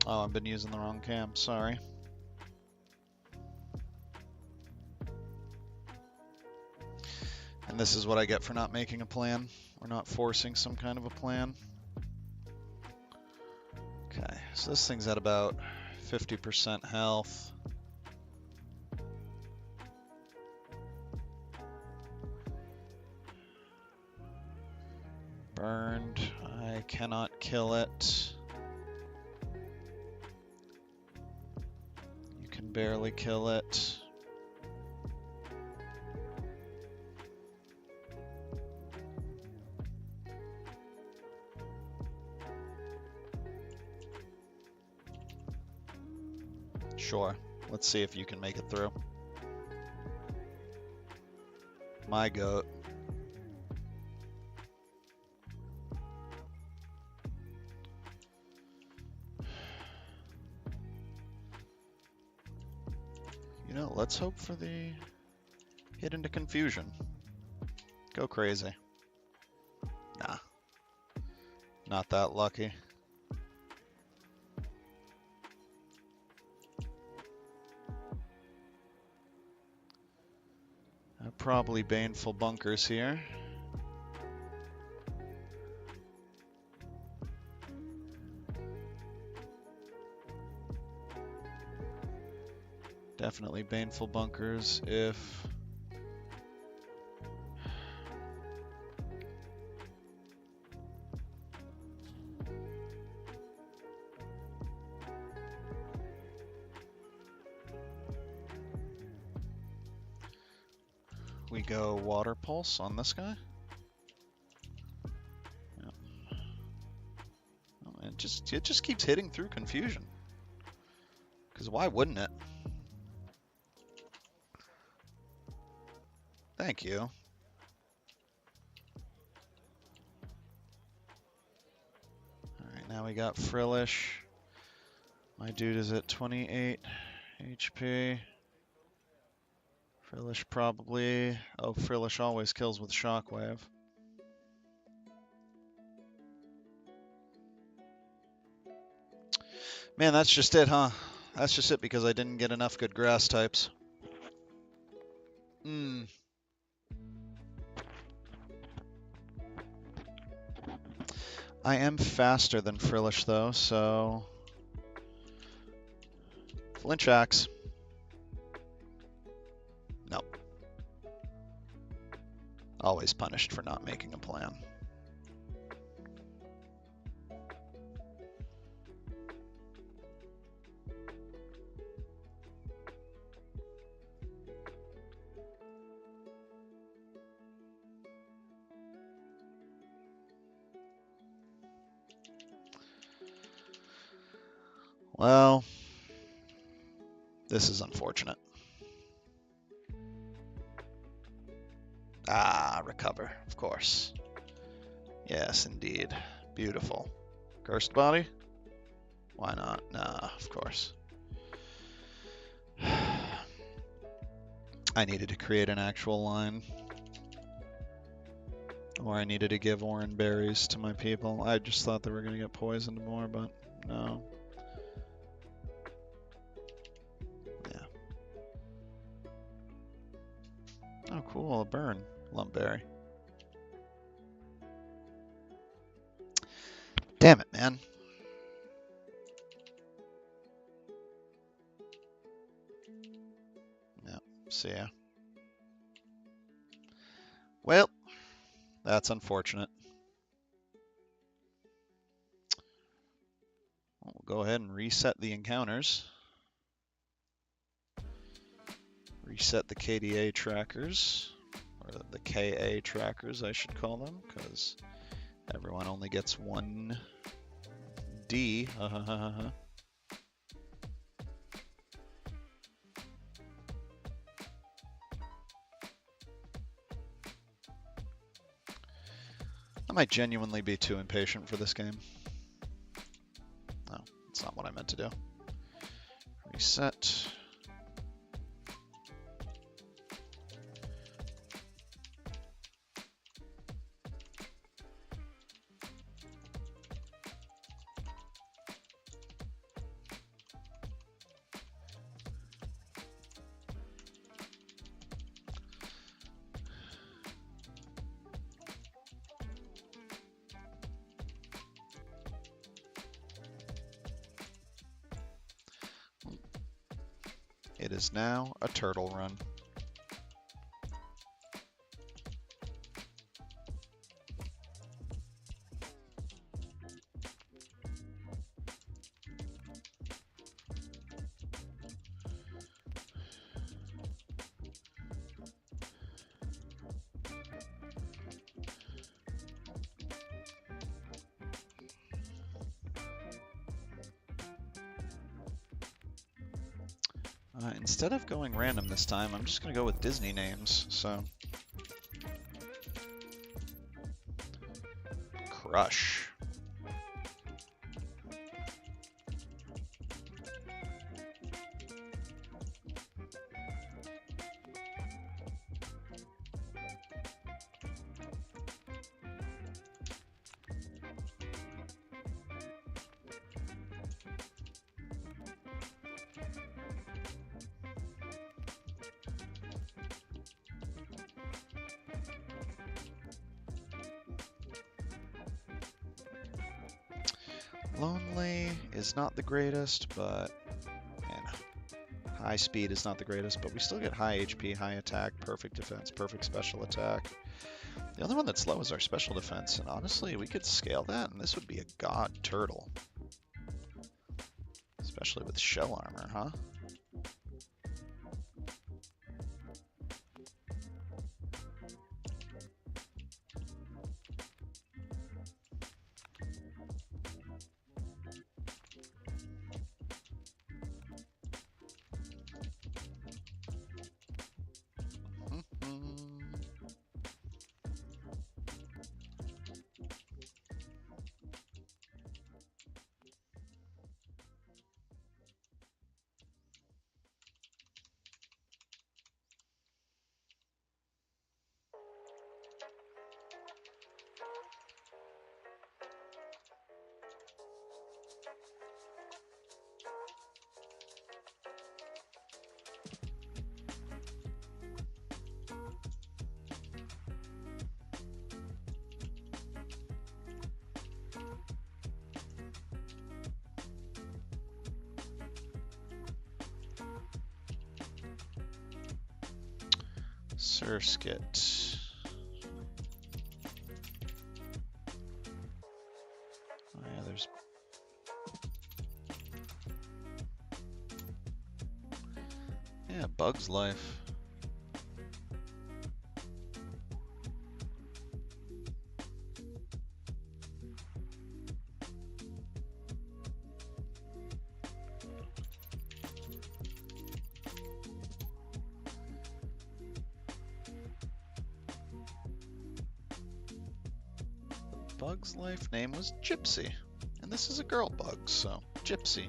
Oh, I've been using the wrong cam. Sorry. And this is what I get for not making a plan, or not forcing some kind of a plan. Okay, so this thing's at about 50% health. Burned. I cannot kill it. You can barely kill it. Sure. Let's see if you can make it through. My goat. You know, let's hope for the hit into confusion. Go crazy. Nah. Not that lucky. Probably baneful bunkers here. Definitely baneful bunkers if... we go Water Pulse on this guy. Yep. Oh, it just keeps hitting through confusion. Because why wouldn't it? Thank you. Alright, now we got Frillish. My dude is at 28 HP. Frillish probably... Oh, Frillish always kills with Shockwave. Man, that's just it, huh? That's just it because I didn't get enough good grass types. I am faster than Frillish, though, so... Flinch axe. Nope. Always punished for not making a plan. Well, this is unfortunate. Ah, recover, of course. Yes, indeed. Beautiful. Cursed body? Why not? Nah, of course. I needed to create an actual line. Or I needed to give orange berries to my people. I just thought they were going to get poisoned more, but no. Yeah. Oh, cool. A burn. Lumpberry. Damn it, man. Yep. See ya. Well, that's unfortunate. We'll go ahead and reset the encounters. Reset the KDA trackers, or the KA trackers, I should call them, because everyone only gets one D. I might genuinely be too impatient for this game. No, that's not what I meant to do. Reset. It is now a turtle run. Instead of going random this time, I'm just going to go with Disney names, so... Crush. Lonely is not the greatest, but high speed is not the greatest, but we still get high HP, high attack, perfect defense, perfect special attack. The only one that's low is our special defense, and honestly, we could scale that, and this would be a god turtle. Especially with shell armor, huh? Surskit. Oh yeah, there's... Yeah, Bug's Life. Bug's Life name was Gypsy. And this is a girl bug, so Gypsy.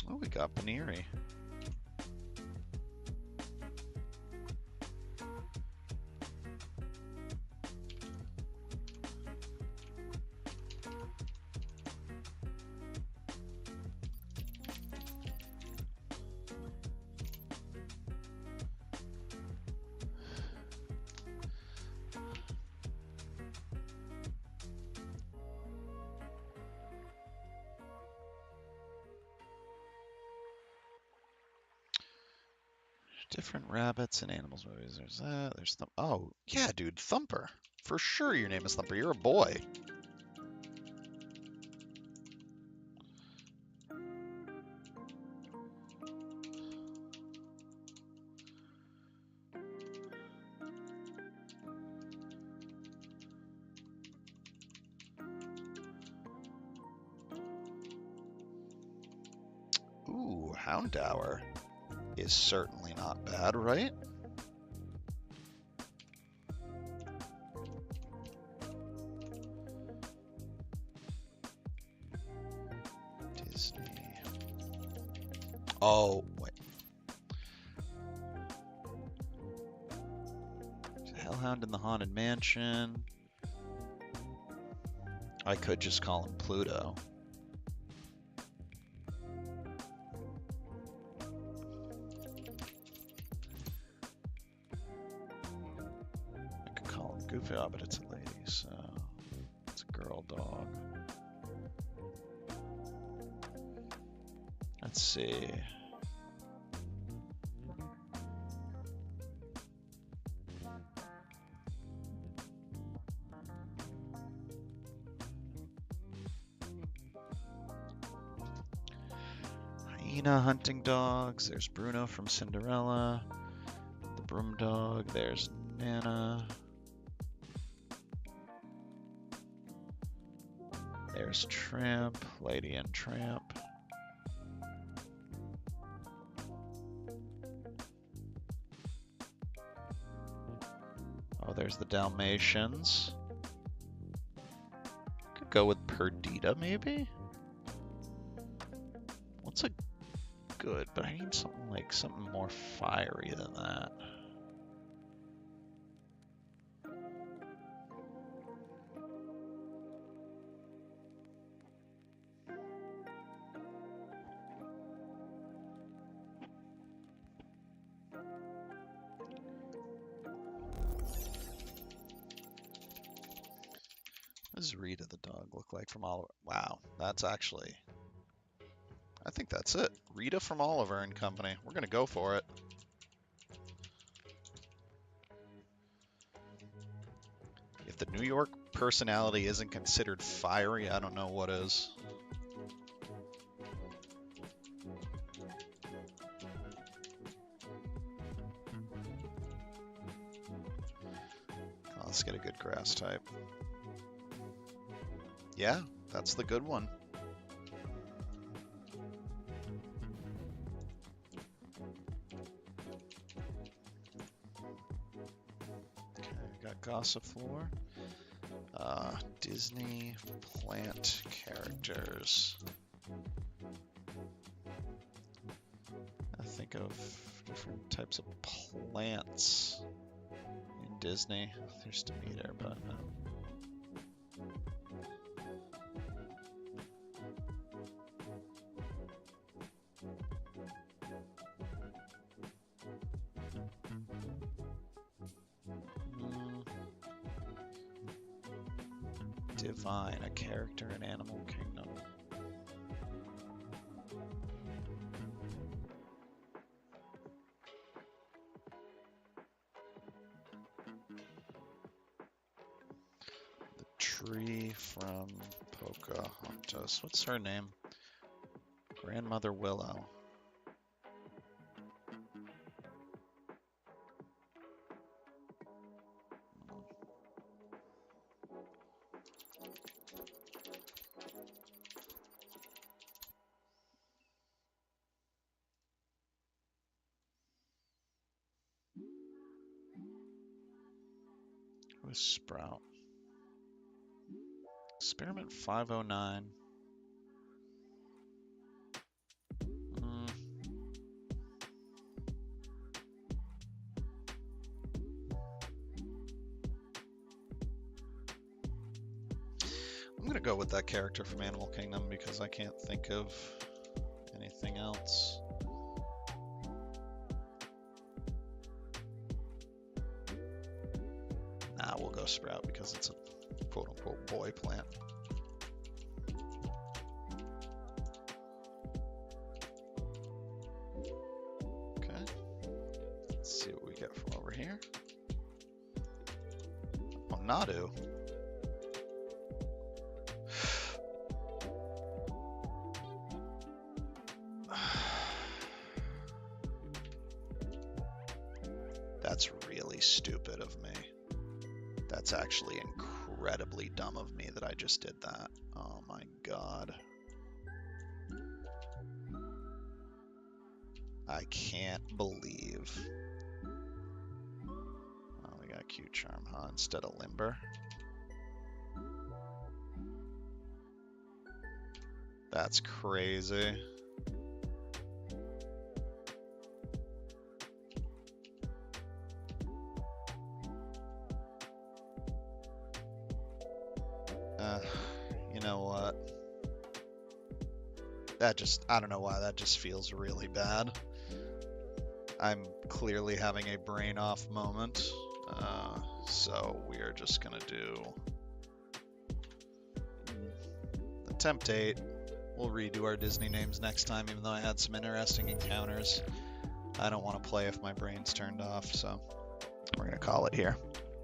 Oh, we got Baneri. Different rabbits and animals movies. There's that. There's oh, yeah, dude, Thumper. For sure your name is Thumper. You're a boy. Ooh, Houndour is certainly not bad, right? Disney. Oh, wait. Hellhound in the Haunted Mansion. I could just call him Pluto. Goofy, but it's a lady, so it's a girl dog. Let's see. Hyena hunting dogs. There's Bruno from Cinderella. The broom dog. There's Nana. There's Tramp, Lady and Tramp. Oh, there's the Dalmatians. Could go with Perdita, maybe? What's a good, but I need something more fiery than that. What does Rita the dog look like from Oliver? Wow, that's actually... I think that's it. Rita from Oliver and Company. We're going to go for it. If the New York personality isn't considered fiery, I don't know what is. Let's get a good grass type. Yeah, that's the good one. Okay, got Gossiflor. Disney plant characters. I think of different types of plants in Disney. There's Demeter, but Divine, a character in Animal Kingdom. The tree from Pocahontas. What's her name? Grandmother Willow. With Sprout. Experiment 509. I'm gonna go with that character from Animal Kingdom because I can't think of anything else. Nah, we'll go Sprout because it's a quote-unquote boy plant. Okay. Let's see what we get from over here. Oh, Nadu. That's really stupid of me. That's actually incredibly dumb of me that I just did that. Oh my god. I can't believe. Oh, we got Cute Charm, huh? Instead of Limber. That's crazy. You know what? That just, I don't know why, that just feels really bad. I'm clearly having a brain off moment. So we are just gonna do attempt 8. We'll redo our Disney names next time, even though I had some interesting encounters. I don't want to play if my brain's turned off, so we're gonna call it here.